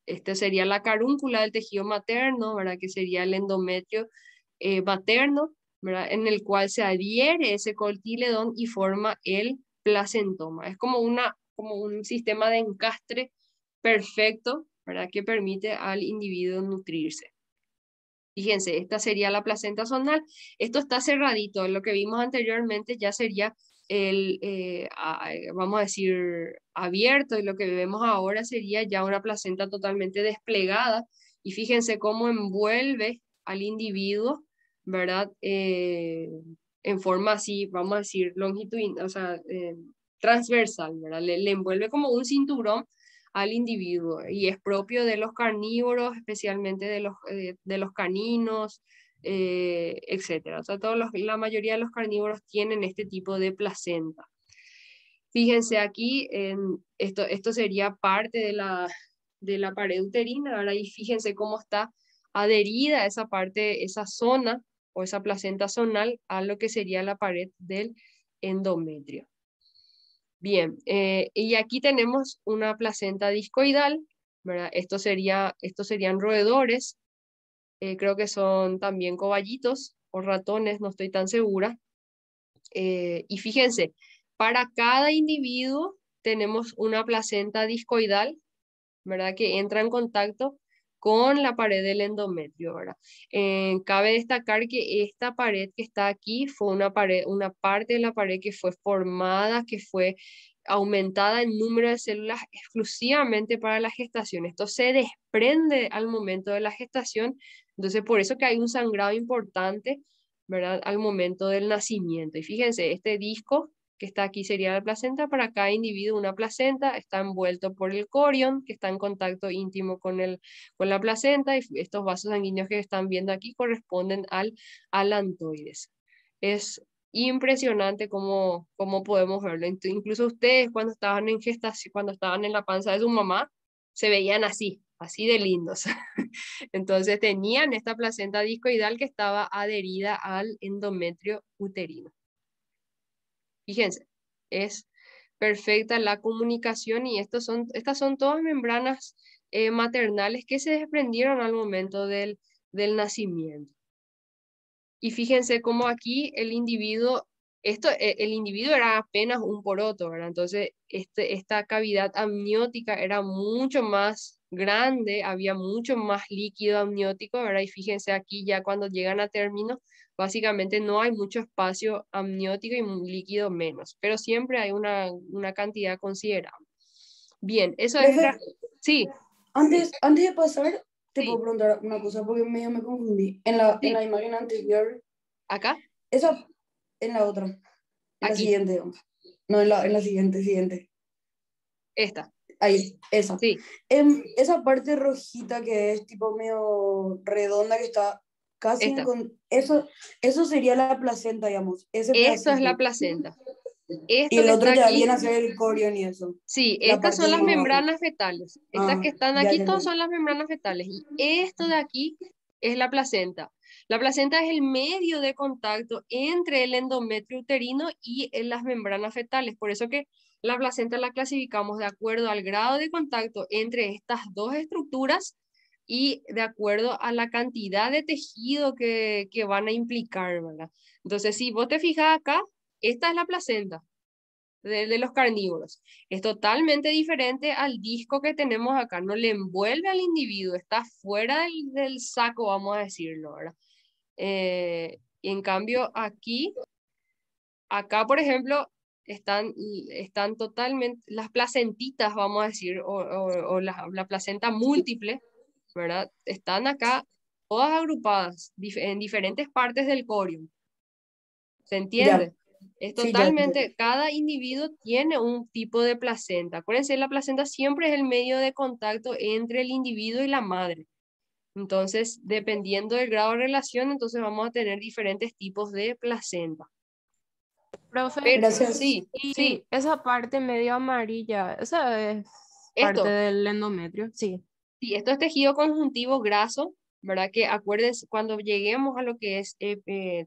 Esta sería la carúncula del tejido materno, ¿verdad? Que sería el endometrio materno, ¿verdad? En el cual se adhiere ese cotiledón y forma el placentoma. Es como un sistema de encastre perfecto, ¿verdad? Que permite al individuo nutrirse. Fíjense, esta sería la placenta zonal. Esto está cerradito. Lo que vimos anteriormente ya sería vamos a decir, abierto, y lo que vemos ahora sería ya una placenta totalmente desplegada. Y fíjense cómo envuelve al individuo, ¿verdad? En forma así, vamos a decir, longitudinal, o sea, transversal, ¿verdad? Le envuelve como un cinturón al individuo, y es propio de los carnívoros, especialmente de los caninos, etcétera. O sea, la mayoría de los carnívoros tienen este tipo de placenta. Fíjense aquí, esto sería parte de la pared uterina, ahora, y fíjense cómo está adherida esa parte, esa zona o esa placenta zonal a lo que sería la pared del endometrio. Bien, y aquí tenemos una placenta discoidal, ¿verdad? Estos serían roedores, creo que son también cobayitos o ratones, no estoy tan segura. Y fíjense, para cada individuo tenemos una placenta discoidal, ¿verdad? Que entra en contacto con la pared del endometrio, ¿verdad? Cabe destacar que esta pared que está aquí fue una parte de la pared que fue formada, que fue aumentada en número de células exclusivamente para la gestación. Esto se desprende al momento de la gestación, entonces por eso que hay un sangrado importante, ¿verdad? Al momento del nacimiento. Y fíjense, este disco que está aquí sería la placenta. Para cada individuo una placenta, está envuelto por el corion, que está en contacto íntimo con la placenta, y estos vasos sanguíneos que están viendo aquí corresponden al alantoides. Es impresionante cómo podemos verlo. Incluso ustedes cuando estaban en gestación, cuando estaban en la panza de su mamá, se veían así de lindos. Entonces tenían esta placenta discoidal que estaba adherida al endometrio uterino. Fíjense, es perfecta la comunicación, y estas son todas membranas maternales que se desprendieron al momento del nacimiento. Y fíjense cómo aquí el individuo era apenas un poroto, ¿verdad? Entonces, esta cavidad amniótica era mucho más grande, había mucho más líquido amniótico, ¿verdad? Y fíjense aquí ya cuando llegan a término, básicamente no hay mucho espacio amniótico y líquido menos, pero siempre hay una cantidad considerable. Bien, eso es... Profe, Sí, antes de pasar, te sí, puedo preguntar una cosa porque medio me confundí. En sí. la imagen anterior, Acá, esa, en la otra, en la aquí, siguiente, digamos. No, en la siguiente. esta, Ahí, esa. sí. Esa parte rojita que es tipo medio redonda que está casi Esta. eso sería la placenta, digamos, ese Esto es la pedacito. placenta. Y Esto el que otro está ya aquí, viene a ser el corion y eso. sí, La estas parte son de las más abajo. membranas fetales. Estas que están Ya, aquí, ya, todas ya. son las membranas fetales. Y esto de aquí es la placenta. La placenta es el medio de contacto entre el endometrio uterino y las membranas fetales. Por eso que la placenta la clasificamos de acuerdo al grado de contacto entre estas dos estructuras y de acuerdo a la cantidad de tejido que van a implicar, ¿verdad? Entonces, si vos te fijas acá, esta es la placenta de los carnívoros. Es totalmente diferente al disco que tenemos acá. No le envuelve al individuo, está fuera del saco, vamos a decirlo, ¿verdad? Y en cambio aquí acá, por ejemplo, están totalmente, las placentitas, vamos a decir, o la placenta múltiple, ¿verdad? Están acá todas agrupadas en diferentes partes del corium. ¿Se Ya, entiende? Es sí, ya entiendo. totalmente, cada individuo tiene un tipo de placenta. Acuérdense, la placenta siempre es el medio de contacto entre el individuo y la madre. Entonces, dependiendo del grado de relación, entonces vamos a tener diferentes tipos de placenta. Profe, Pero Gracias. sí, sí, y esa parte medio amarilla, esa es parte esto, del endometrio, sí. sí, esto es tejido conjuntivo graso, ¿verdad? Que acuérdense, cuando lleguemos a lo que es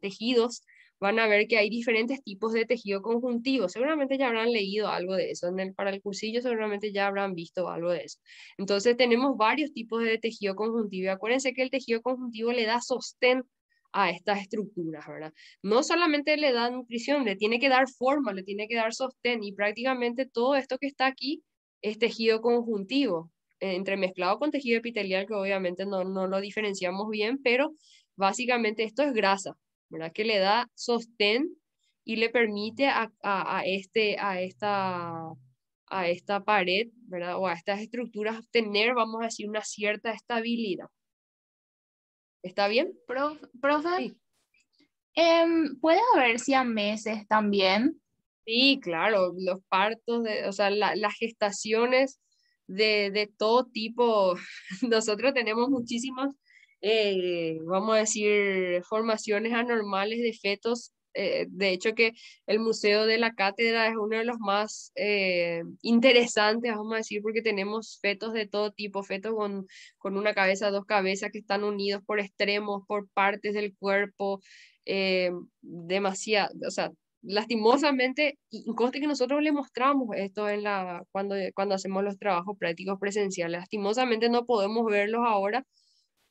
tejidos, van a ver que hay diferentes tipos de tejido conjuntivo. Seguramente ya habrán leído algo de eso. Para el cursillo seguramente ya habrán visto algo de eso. Entonces tenemos varios tipos de tejido conjuntivo. Y acuérdense que el tejido conjuntivo le da sostén a estas estructuras, ¿verdad? No solamente le da nutrición, le tiene que dar forma, le tiene que dar sostén. Y prácticamente todo esto que está aquí es tejido conjuntivo entremezclado con tejido epitelial, que obviamente no lo diferenciamos bien, pero básicamente esto es grasa, ¿verdad? Que le da sostén y le permite a esta pared, ¿verdad? O a estas estructuras tener, vamos a decir, una cierta estabilidad. ¿Está bien? Profe, Sí. ¿puede haber siameses también? Sí, claro, los partos, o sea, las gestaciones de todo tipo. Nosotros tenemos muchísimas, vamos a decir, formaciones anormales de fetos. De hecho, que el Museo de la Cátedra es uno de los más interesantes, vamos a decir, porque tenemos fetos de todo tipo, fetos con una cabeza, dos cabezas que están unidos por extremos, por partes del cuerpo, demasiado, o sea, lastimosamente, y conste que nosotros le mostramos esto cuando hacemos los trabajos prácticos presenciales. Lastimosamente no podemos verlos ahora,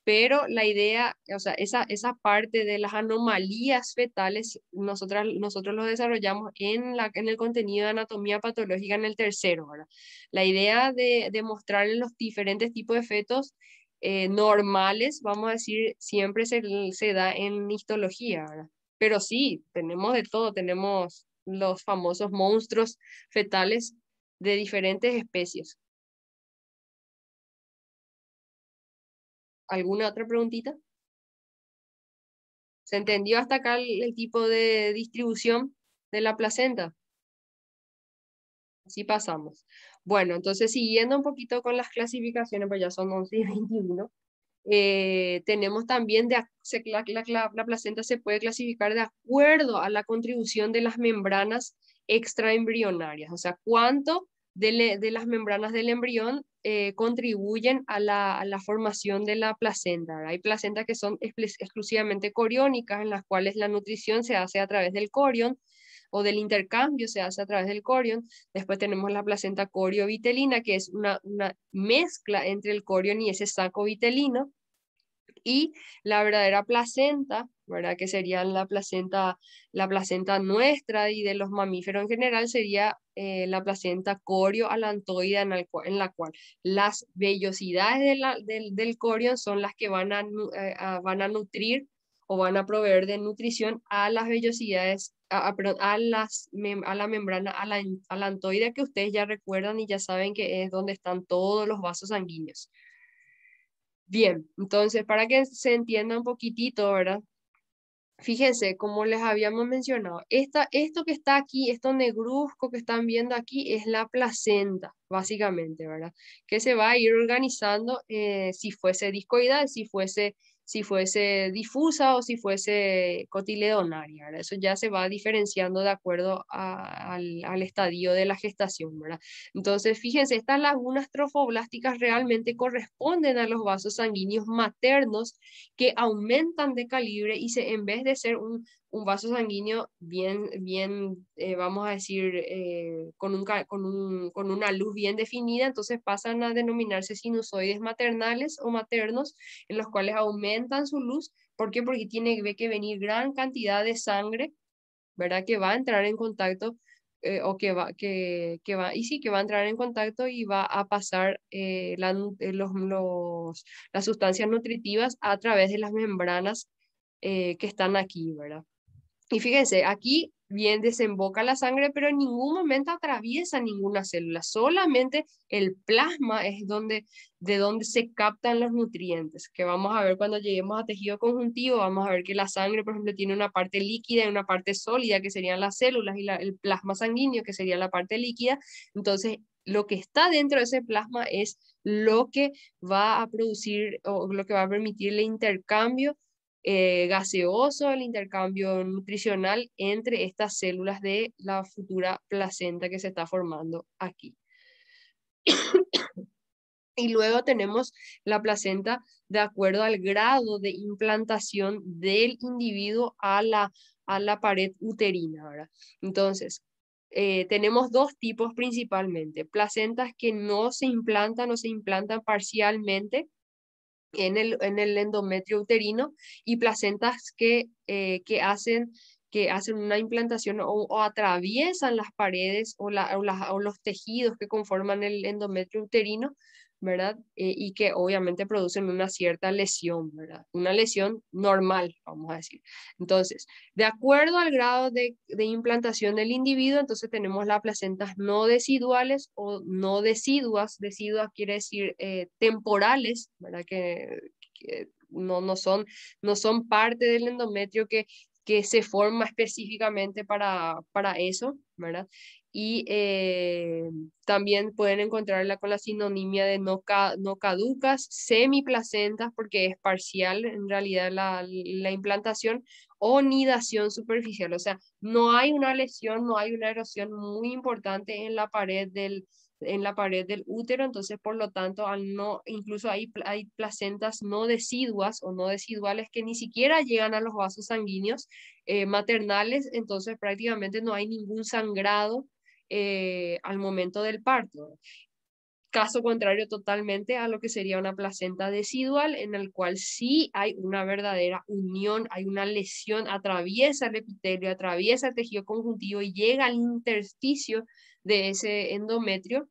pero la idea, o sea, esa parte de las anomalías fetales, nosotros los desarrollamos en el contenido de anatomía patológica en el tercero, ¿verdad? La idea de mostrarle los diferentes tipos de fetos normales, vamos a decir, siempre se da en histología, ¿verdad? Pero sí, tenemos de todo, tenemos los famosos monstruos fetales de diferentes especies. ¿Alguna otra preguntita? ¿Se entendió hasta acá el tipo de distribución de la placenta? Así pasamos. Bueno, entonces siguiendo un poquito con las clasificaciones, pues ya son 11 y 21. Tenemos también la placenta se puede clasificar de acuerdo a la contribución de las membranas extraembrionarias, o sea, cuánto de las membranas del embrión contribuyen a la formación de la placenta, ¿verdad? Hay placentas que son exclusivamente coriónicas, en las cuales la nutrición se hace a través del corión o del intercambio se hace a través del corión. Después tenemos la placenta corio-vitelina, que es una mezcla entre el corión y ese saco vitelino. Y la verdadera placenta, ¿verdad? Que sería la placenta nuestra y de los mamíferos en general, sería la placenta corio-alantoide en la cual las vellosidades del corión son las que van a nutrir o van a proveer de nutrición a las vellosidades, perdón, a la membrana alantoide, que ustedes ya recuerdan y ya saben que es donde están todos los vasos sanguíneos. Bien, entonces para que se entienda un poquitito, ¿verdad? Fíjense, como les habíamos mencionado, esto que está aquí, esto negruzco que están viendo aquí, es la placenta, básicamente, ¿verdad? Que se va a ir organizando si fuese discoidal, si fuese difusa o si fuese cotiledonaria, ¿verdad? Eso ya se va diferenciando de acuerdo al estadio de la gestación, ¿verdad? Entonces, fíjense, estas lagunas trofoblásticas realmente corresponden a los vasos sanguíneos maternos que aumentan de calibre y en vez de ser un vaso sanguíneo vamos a decir, con una luz bien definida, entonces pasan a denominarse sinusoides maternales o maternos, en los cuales aumentan su luz. ¿Por qué? Porque tiene que venir gran cantidad de sangre, ¿verdad? Que va a entrar en contacto o y sí, que va a entrar en contacto y va a pasar las sustancias nutritivas a través de las membranas que están aquí, ¿verdad? Y fíjense, aquí bien desemboca la sangre, pero en ningún momento atraviesa ninguna célula, solamente el plasma es de donde se captan los nutrientes, que vamos a ver cuando lleguemos a tejido conjuntivo, vamos a ver que la sangre, por ejemplo, tiene una parte líquida y una parte sólida, que serían las células, y el plasma sanguíneo, que sería la parte líquida. Entonces, lo que está dentro de ese plasma es lo que va a producir o lo que va a permitir el intercambio gaseoso, el intercambio nutricional entre estas células de la futura placenta que se está formando aquí. Y luego tenemos la placenta de acuerdo al grado de implantación del individuo a la pared uterina, ¿verdad? Entonces, tenemos dos tipos principalmente: placentas que no se implantan o se implantan parcialmente en el endometrio uterino, y placentas que hacen una implantación o atraviesan las paredes o los tejidos que conforman el endometrio uterino, ¿verdad? Y que obviamente producen una cierta lesión, ¿verdad? Una lesión normal, vamos a decir. Entonces, de acuerdo al grado de implantación del individuo, entonces tenemos las placentas no deciduales o no deciduas. Deciduas quiere decir temporales, ¿verdad? Que no son parte del endometrio que se forma específicamente para eso, ¿verdad? Y también pueden encontrarla con la sinonimia de no caducas, semiplacentas, porque es parcial en realidad la implantación, o nidación superficial. O sea, no hay una lesión, no hay una erosión muy importante en la pared del útero. Entonces, por lo tanto, incluso hay placentas no deciduas o no deciduales que ni siquiera llegan a los vasos sanguíneos maternales. Entonces prácticamente no hay ningún sangrado al momento del parto. Caso contrario totalmente a lo que sería una placenta decidual, en el cual sí hay una verdadera unión, hay una lesión, atraviesa el epitelio, atraviesa el tejido conjuntivo y llega al intersticio de ese endometrio,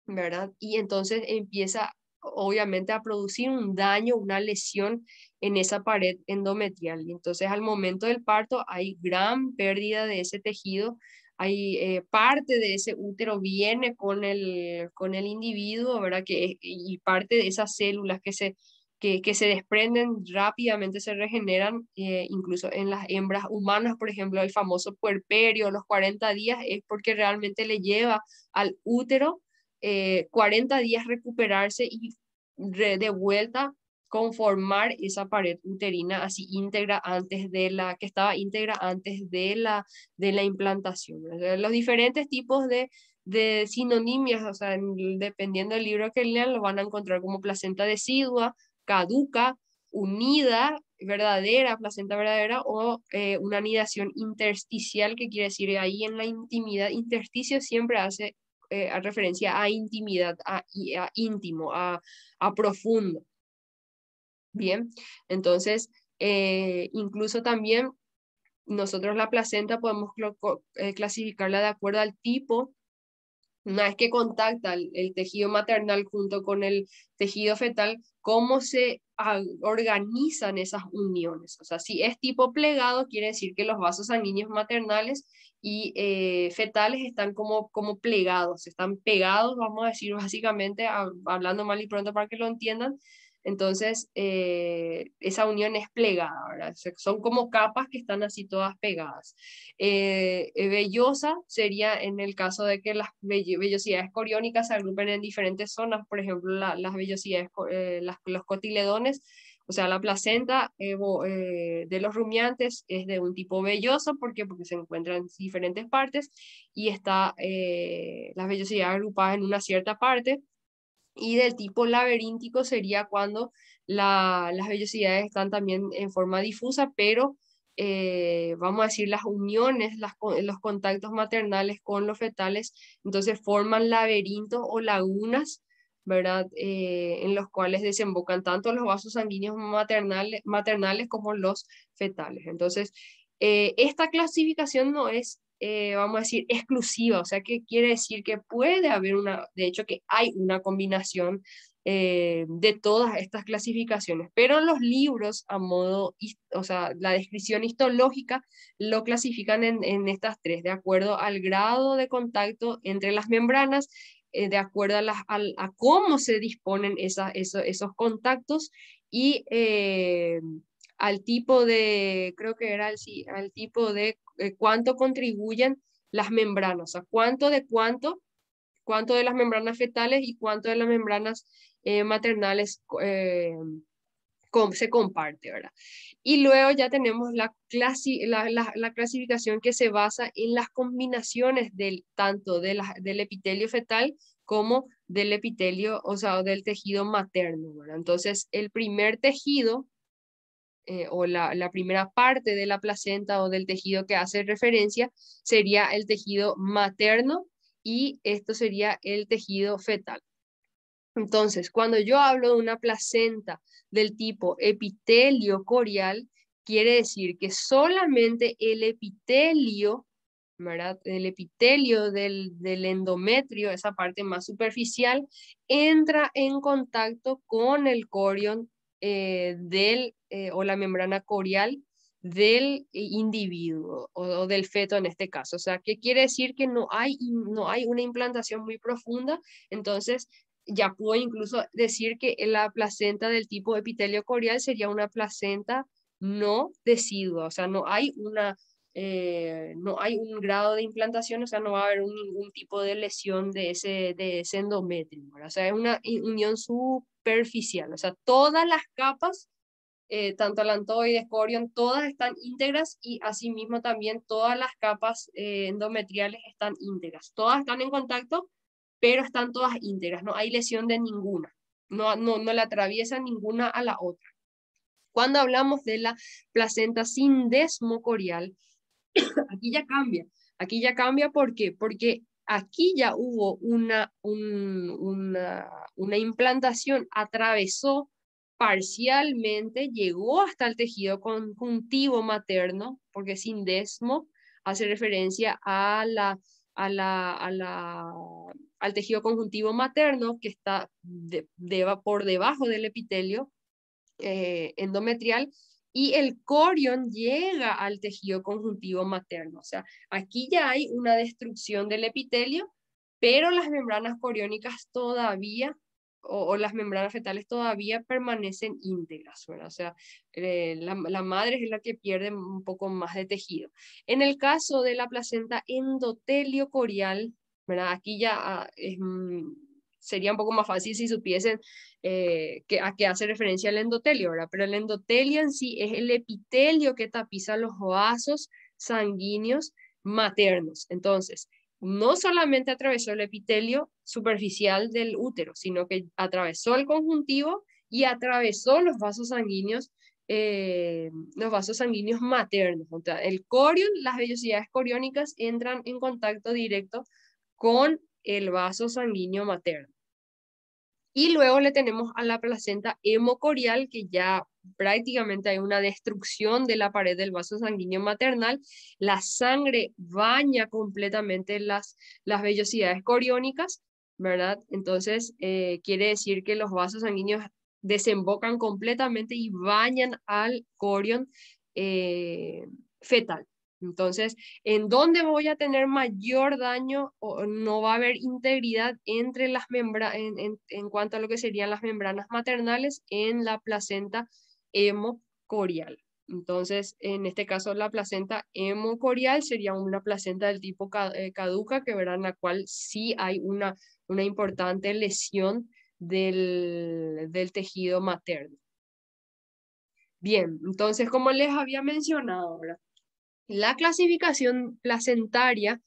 ¿verdad? Y entonces empieza obviamente a producir un daño, una lesión en esa pared endometrial. Y entonces al momento del parto hay gran pérdida de ese tejido. Hay parte de ese útero viene con el individuo, ¿verdad? Y parte de esas células que se desprenden rápidamente, se regeneran, incluso en las hembras humanas, por ejemplo, el famoso puerperio, los 40 días, es porque realmente le lleva al útero 40 días recuperarse y de vuelta conformar esa pared uterina así íntegra que estaba íntegra antes de la implantación. O sea, los diferentes tipos de sinonimias, o sea, dependiendo del libro que lean, lo van a encontrar como placenta decidua, caduca, unida, verdadera, placenta verdadera, o una anidación intersticial, que quiere decir ahí en la intimidad. Intersticio siempre hace a referencia a intimidad, a íntimo, a profundo. Bien, entonces, incluso también nosotros la placenta podemos clasificarla de acuerdo al tipo. Una vez que contacta el tejido maternal junto con el tejido fetal, cómo se organizan esas uniones. O sea, si es tipo plegado, quiere decir que los vasos sanguíneos maternales y fetales están como plegados, están pegados, vamos a decir básicamente, hablando mal y pronto para que lo entiendan. Entonces, esa unión es plegada, ¿verdad? Son como capas que están así todas pegadas. Vellosa sería en el caso de que las vellosidades coriónicas se agrupen en diferentes zonas, por ejemplo, las vellosidades, los cotiledones, o sea, la placenta de los rumiantes es de un tipo velloso. ¿Por qué? Porque se encuentra en diferentes partes y está las vellosidades agrupadas en una cierta parte. Y del tipo laberíntico sería cuando las vellosidades están también en forma difusa, pero vamos a decir las uniones, los contactos maternales con los fetales, entonces forman laberintos o lagunas, ¿verdad? En los cuales desembocan tanto los vasos sanguíneos maternales como los fetales. Entonces, esta clasificación no es vamos a decir, exclusiva. O sea, que quiere decir que puede haber de hecho que hay una combinación de todas estas clasificaciones. Pero los libros, o sea, la descripción histológica lo clasifican en estas tres, de acuerdo al grado de contacto entre las membranas, de acuerdo a cómo se disponen esos contactos y al tipo de, creo que era sí, al tipo de cuánto contribuyen las membranas, o sea, cuánto de las membranas fetales y cuánto de las membranas maternales se comparte, ¿verdad? Y luego ya tenemos la clasificación que se basa en las combinaciones tanto del epitelio fetal como del epitelio, o sea, del tejido materno, ¿verdad? Entonces, el primer tejido o la primera parte de la placenta o del tejido que hace referencia sería el tejido materno y esto sería el tejido fetal. Entonces, cuando yo hablo de una placenta del tipo epitelio corial, quiere decir que solamente el epitelio, ¿verdad? El epitelio del endometrio, esa parte más superficial, entra en contacto con el corion o la membrana corial del individuo o del feto en este caso. O sea, ¿qué quiere decir? Que no hay una implantación muy profunda, entonces ya puedo incluso decir que la placenta del tipo epitelio corial sería una placenta no decidua, o sea, no hay un grado de implantación, o sea, no va a haber ningún tipo de lesión de ese endometrio, ¿verdad? O sea, es una unión superficial, o sea, todas las capas, tanto alantoides, corion, todas están íntegras y asimismo también todas las capas endometriales están íntegras, todas están en contacto, pero están todas íntegras, no hay lesión de ninguna, no la atraviesa ninguna a la otra. Cuando hablamos de la placenta sindesmo corial, aquí ya cambia, ¿por qué? Porque aquí ya hubo una implantación, atravesó parcialmente, llegó hasta el tejido conjuntivo materno, porque sindesmo hace referencia al tejido conjuntivo materno que está por debajo del epitelio endometrial, y el corion llega al tejido conjuntivo materno. O sea, aquí ya hay una destrucción del epitelio, pero las membranas coriónicas todavía, o las membranas fetales todavía permanecen íntegras, ¿verdad? O sea, la madre es la que pierde un poco más de tejido. En el caso de la placenta endotelio corial, ¿verdad? Aquí ya sería un poco más fácil si supiesen a qué hace referencia el endotelio, ¿verdad? Pero el endotelio en sí es el epitelio que tapiza los vasos sanguíneos maternos. Entonces, no solamente atravesó el epitelio superficial del útero, sino que atravesó el conjuntivo y atravesó los vasos sanguíneos maternos. O sea, el corion, las vellosidades coriónicas entran en contacto directo con el vaso sanguíneo materno. Y luego le tenemos a la placenta hemocorial, que ya prácticamente hay una destrucción de la pared del vaso sanguíneo maternal. La sangre baña completamente las vellosidades coriónicas, ¿verdad? Entonces, quiere decir que los vasos sanguíneos desembocan completamente y bañan al corion fetal. Entonces, ¿en dónde voy a tener mayor daño o no va a haber integridad entre las membranas en cuanto a lo que serían las membranas maternales? En la placenta hemocorial. Entonces, en este caso, la placenta hemocorial sería una placenta del tipo caduca, que verán, en la cual sí hay una importante lesión del tejido materno. Bien, entonces, como les había mencionado, ¿verdad? La clasificación placentaria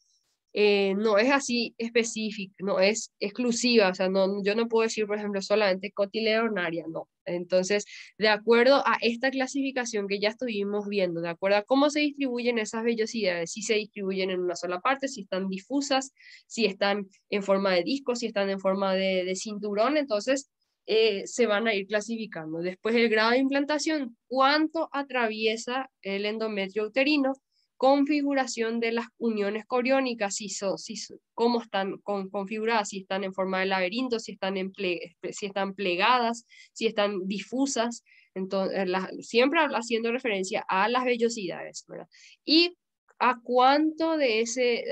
no es así específica, no es exclusiva, o sea, yo no puedo decir, por ejemplo, solamente cotiledonaria, no. Entonces, de acuerdo a esta clasificación que ya estuvimos viendo, de acuerdo a cómo se distribuyen esas vellosidades, si se distribuyen en una sola parte, si están difusas, si están en forma de disco, si están en forma de cinturón, entonces se van a ir clasificando. Después el grado de implantación, cuánto atraviesa el endometrio uterino, configuración de las uniones coriónicas, cómo están configuradas, si están en forma de laberinto, si están plegadas, si están difusas. Entonces, siempre haciendo referencia a las vellosidades, ¿verdad? Y a cuánto de ese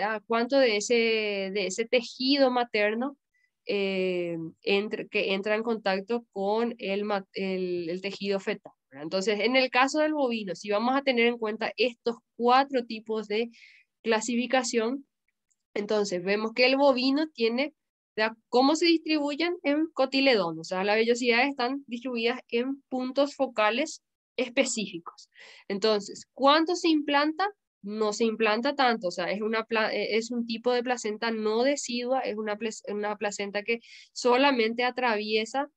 tejido materno que entra en contacto con el tejido fetal, ¿verdad? Entonces, en el caso del bovino, si vamos a tener en cuenta estos 4 tipos de clasificación, entonces vemos que el bovino tiene, ¿verdad?, cómo se distribuyen en cotiledón, o sea, las vellosidades están distribuidas en puntos focales específicos. Entonces, ¿cuánto se implanta? No se implanta tanto, o sea, es un tipo de placenta no decidua, es una placenta que solamente atraviesa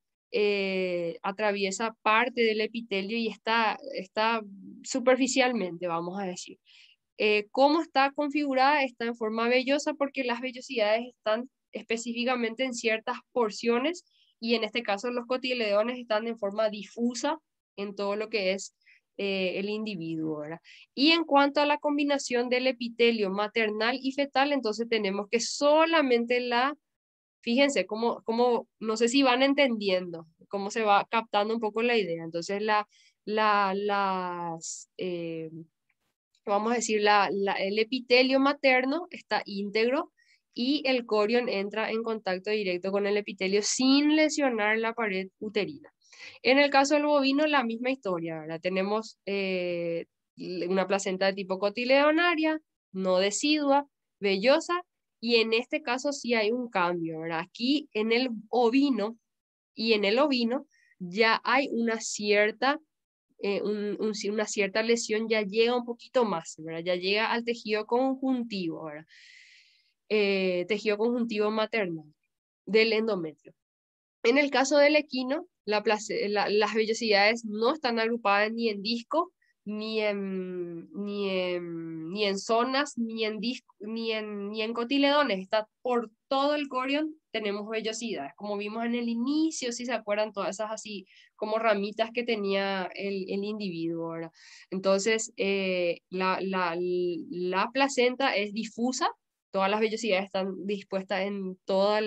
parte del epitelio y está superficialmente, vamos a decir. ¿Cómo está configurada? Está en forma vellosa porque las vellosidades están específicamente en ciertas porciones y en este caso los cotiledones están en forma difusa en todo lo que es el individuo, ¿verdad? Y en cuanto a la combinación del epitelio maternal y fetal, entonces tenemos que solamente fíjense no sé si van entendiendo, cómo se va captando un poco la idea. Entonces vamos a decir, el epitelio materno está íntegro y el corion entra en contacto directo con el epitelio sin lesionar la pared uterina. En el caso del bovino, la misma historia, ¿verdad? Tenemos una placenta de tipo cotiledonaria, no decidua, vellosa, y en este caso sí hay un cambio, ¿verdad? Aquí en el ovino y en el ovino ya hay una cierta lesión, ya llega un poquito más, ¿verdad? Ya llega al tejido conjuntivo, ¿verdad? Tejido conjuntivo maternal del endometrio. En el caso del equino, las vellosidades no están agrupadas ni en disco, ni en zonas, ni en cotiledones. Está por todo el corion, tenemos vellosidades. Como vimos en el inicio, si se acuerdan, todas esas así como ramitas que tenía el individuo, ¿verdad? Entonces, la placenta es difusa, todas las vellosidades están dispuestas en todo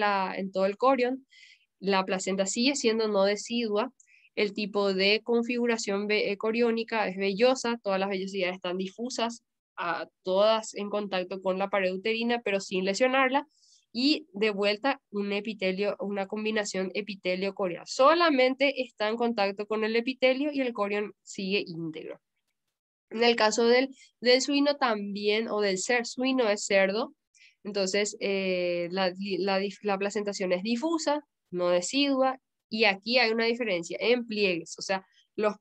el corion. La placenta sigue siendo no decidua, el tipo de configuración coriónica es vellosa, todas las vellosidades están difusas, todas en contacto con la pared uterina, pero sin lesionarla, y de vuelta una combinación epitelio-corial. Solamente está en contacto con el epitelio y el corion sigue íntegro. En el caso del suino también, o del suino es cerdo, entonces la placentación es difusa, no decidua, y aquí hay una diferencia en pliegues, o sea, las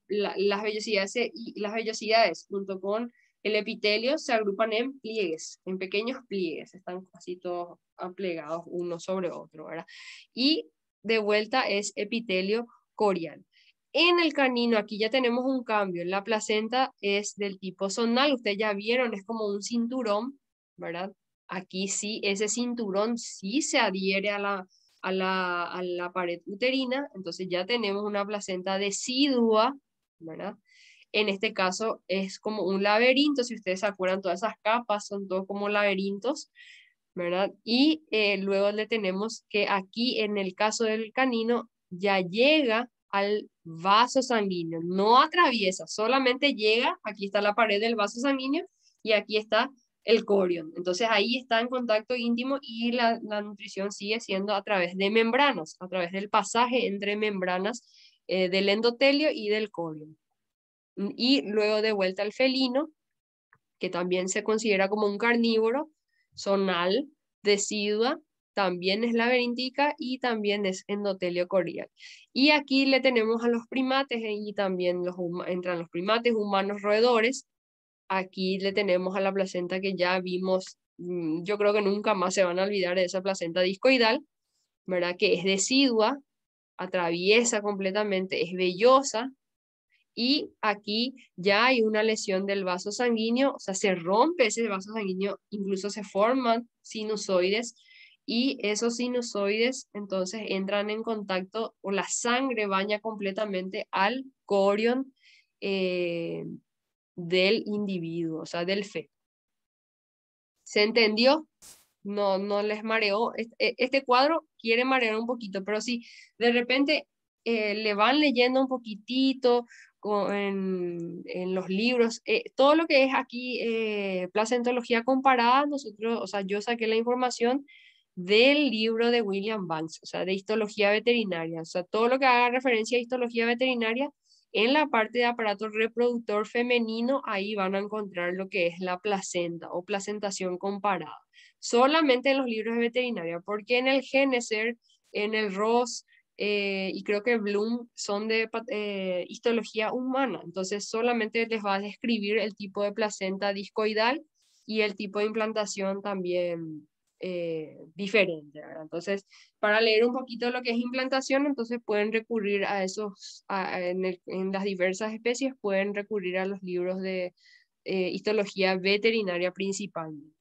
vellosidades junto con el epitelio se agrupan en pliegues, en pequeños pliegues, están así todos plegados uno sobre otro, ¿verdad? Y de vuelta es epitelio corial. En el canino, aquí ya tenemos un cambio, la placenta es del tipo zonal, ustedes ya vieron, es como un cinturón, ¿verdad? Aquí sí, ese cinturón sí se adhiere a la pared uterina, entonces ya tenemos una placenta decidua, ¿verdad? En este caso es como un laberinto, si ustedes se acuerdan, todas esas capas son todos como laberintos, ¿verdad? Y luego le tenemos que aquí en el caso del canino ya llega al vaso sanguíneo, no atraviesa, solamente llega, aquí está la pared del vaso sanguíneo y aquí está el corion. Entonces ahí está en contacto íntimo y la nutrición sigue siendo a través de membranas, a través del pasaje entre membranas del endotelio y del corion. Y luego de vuelta al felino, que también se considera como un carnívoro, zonal, decidua, también es laberíntica y también es endotelio corial. Y aquí le tenemos a los primates y también entran los primates humanos roedores. Aquí le tenemos a la placenta que ya vimos, yo creo que nunca más se van a olvidar de esa placenta discoidal, ¿verdad? Que es decidua, atraviesa completamente, es vellosa, y aquí ya hay una lesión del vaso sanguíneo, o sea, se rompe ese vaso sanguíneo, incluso se forman sinusoides y esos sinusoides entonces entran en contacto o la sangre baña completamente al corion del individuo, o sea, del feto. ¿Se entendió? No, no les mareó. Este cuadro quiere marear un poquito, pero si de repente le van leyendo un poquitito en los libros, todo lo que es aquí placentología comparada, nosotros, o sea, yo saqué la información del libro de William Banks, o sea, de histología veterinaria, o sea, todo lo que haga referencia a histología veterinaria, en la parte de aparato reproductor femenino, ahí van a encontrar lo que es la placenta o placentación comparada solamente en los libros de veterinaria, porque en el Geneser, en el Ross y creo que Bloom son de histología humana, entonces solamente les va a describir el tipo de placenta discoidal y el tipo de implantación también diferente, ¿verdad? Entonces, para leer un poquito lo que es implantación, entonces pueden recurrir a esos, en las diversas especies, pueden recurrir a los libros de histología veterinaria principalmente.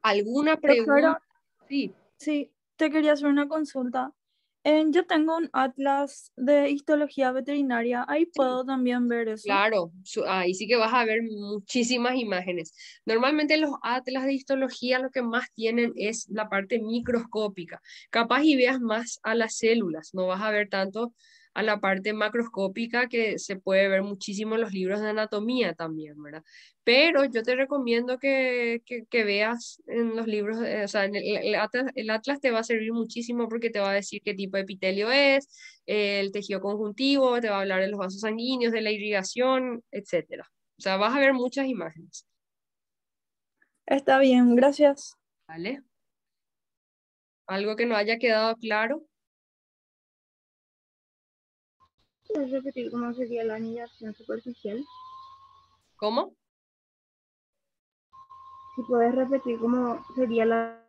¿Alguna Doctora, pregunta? Sí, sí, te quería hacer una consulta. Yo tengo un atlas de histología veterinaria, ahí sí, puedo también ver eso. claro. Ahí sí que vas a ver muchísimas imágenes. Normalmente los atlas de histología lo que más tienen es la parte microscópica. Capaz y veas más a las células, no vas a ver tanto a la parte macroscópica que se puede ver muchísimo en los libros de anatomía también, ¿verdad? Pero yo te recomiendo que veas en los libros, o sea, en el atlas te va a servir muchísimo porque te va a decir qué tipo de epitelio es, el tejido conjuntivo, te va a hablar de los vasos sanguíneos, de la irrigación, etcétera. O sea, vas a ver muchas imágenes, Está bien, gracias. ¿vale? Algo que no haya quedado claro. ¿Puedes repetir cómo sería la anidación superficial? ¿Cómo? Si puedes repetir cómo sería la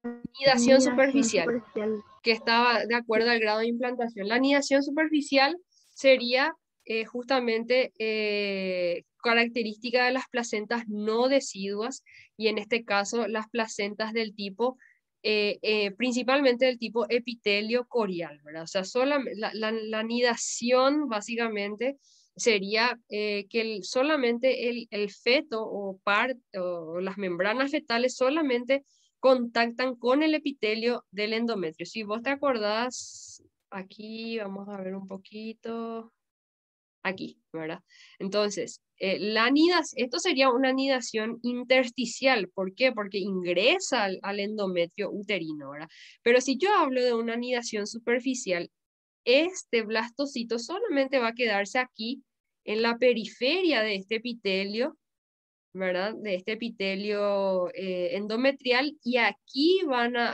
Anidación anidación superficial, superficial. que estaba de acuerdo al grado de implantación. La anidación superficial sería justamente característica de las placentas no deciduas y en este caso las placentas del tipo, principalmente del tipo epitelio corial, ¿verdad? O sea, la anidación básicamente sería que solamente el feto o las membranas fetales solamente contactan con el epitelio del endometrio. Si vos te acordás, aquí vamos a ver un poquito, aquí, ¿verdad? Entonces, esto sería una anidación intersticial. ¿Por qué? Porque ingresa al endometrio uterino, ¿verdad? Pero si yo hablo de una anidación superficial, este blastocito solamente va a quedarse aquí en la periferia de este epitelio, ¿verdad? De este epitelio endometrial y aquí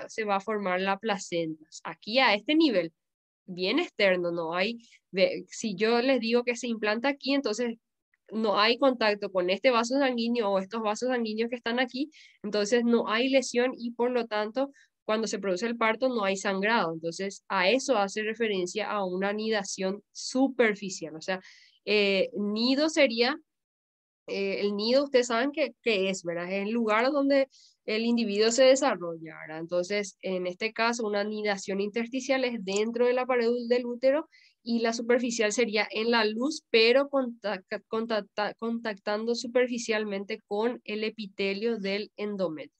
se va a formar la placenta. Aquí a este nivel, bien externo, no hay, si yo les digo que se implanta aquí, entonces no hay contacto con este vaso sanguíneo o estos vasos sanguíneos que están aquí, entonces no hay lesión y por lo tanto, cuando se produce el parto no hay sangrado. Entonces, a eso hace referencia a una anidación superficial. O sea, nido sería el nido, ustedes saben qué es, ¿verdad? Es el lugar donde el individuo se desarrolla, ¿verdad? Entonces, en este caso, una anidación intersticial es dentro de la pared del útero y la superficial sería en la luz, pero contactando superficialmente con el epitelio del endometrio.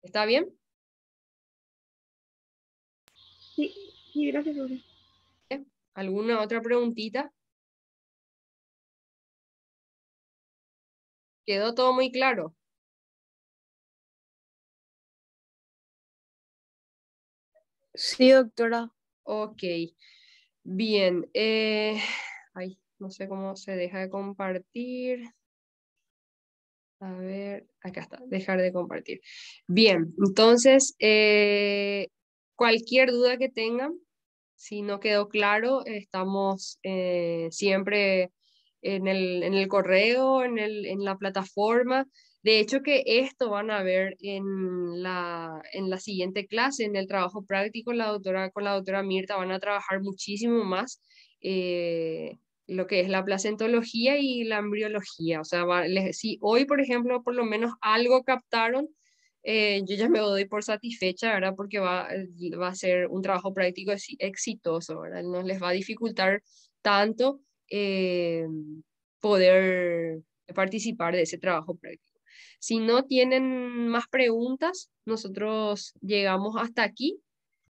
¿Está bien? Sí, sí, gracias, profe. ¿Alguna otra preguntita? ¿Quedó todo muy claro? Sí, doctora. Ok, bien. Ay, no sé cómo se deja de compartir. A ver, acá está, dejar de compartir. Bien, entonces, cualquier duda que tengan, si no quedó claro, estamos siempre en el correo, en la plataforma. De hecho, que esto van a ver en la siguiente clase, en el trabajo práctico, con la doctora Mirta van a trabajar muchísimo más lo que es la placentología y la embriología. O sea, si hoy, por ejemplo, por lo menos algo captaron, yo ya me doy por satisfecha, ¿verdad? Porque va a ser un trabajo práctico exitoso, ¿verdad? No les va a dificultar tanto poder, participar de ese trabajo práctico. Si no tienen más preguntas, nosotros llegamos hasta aquí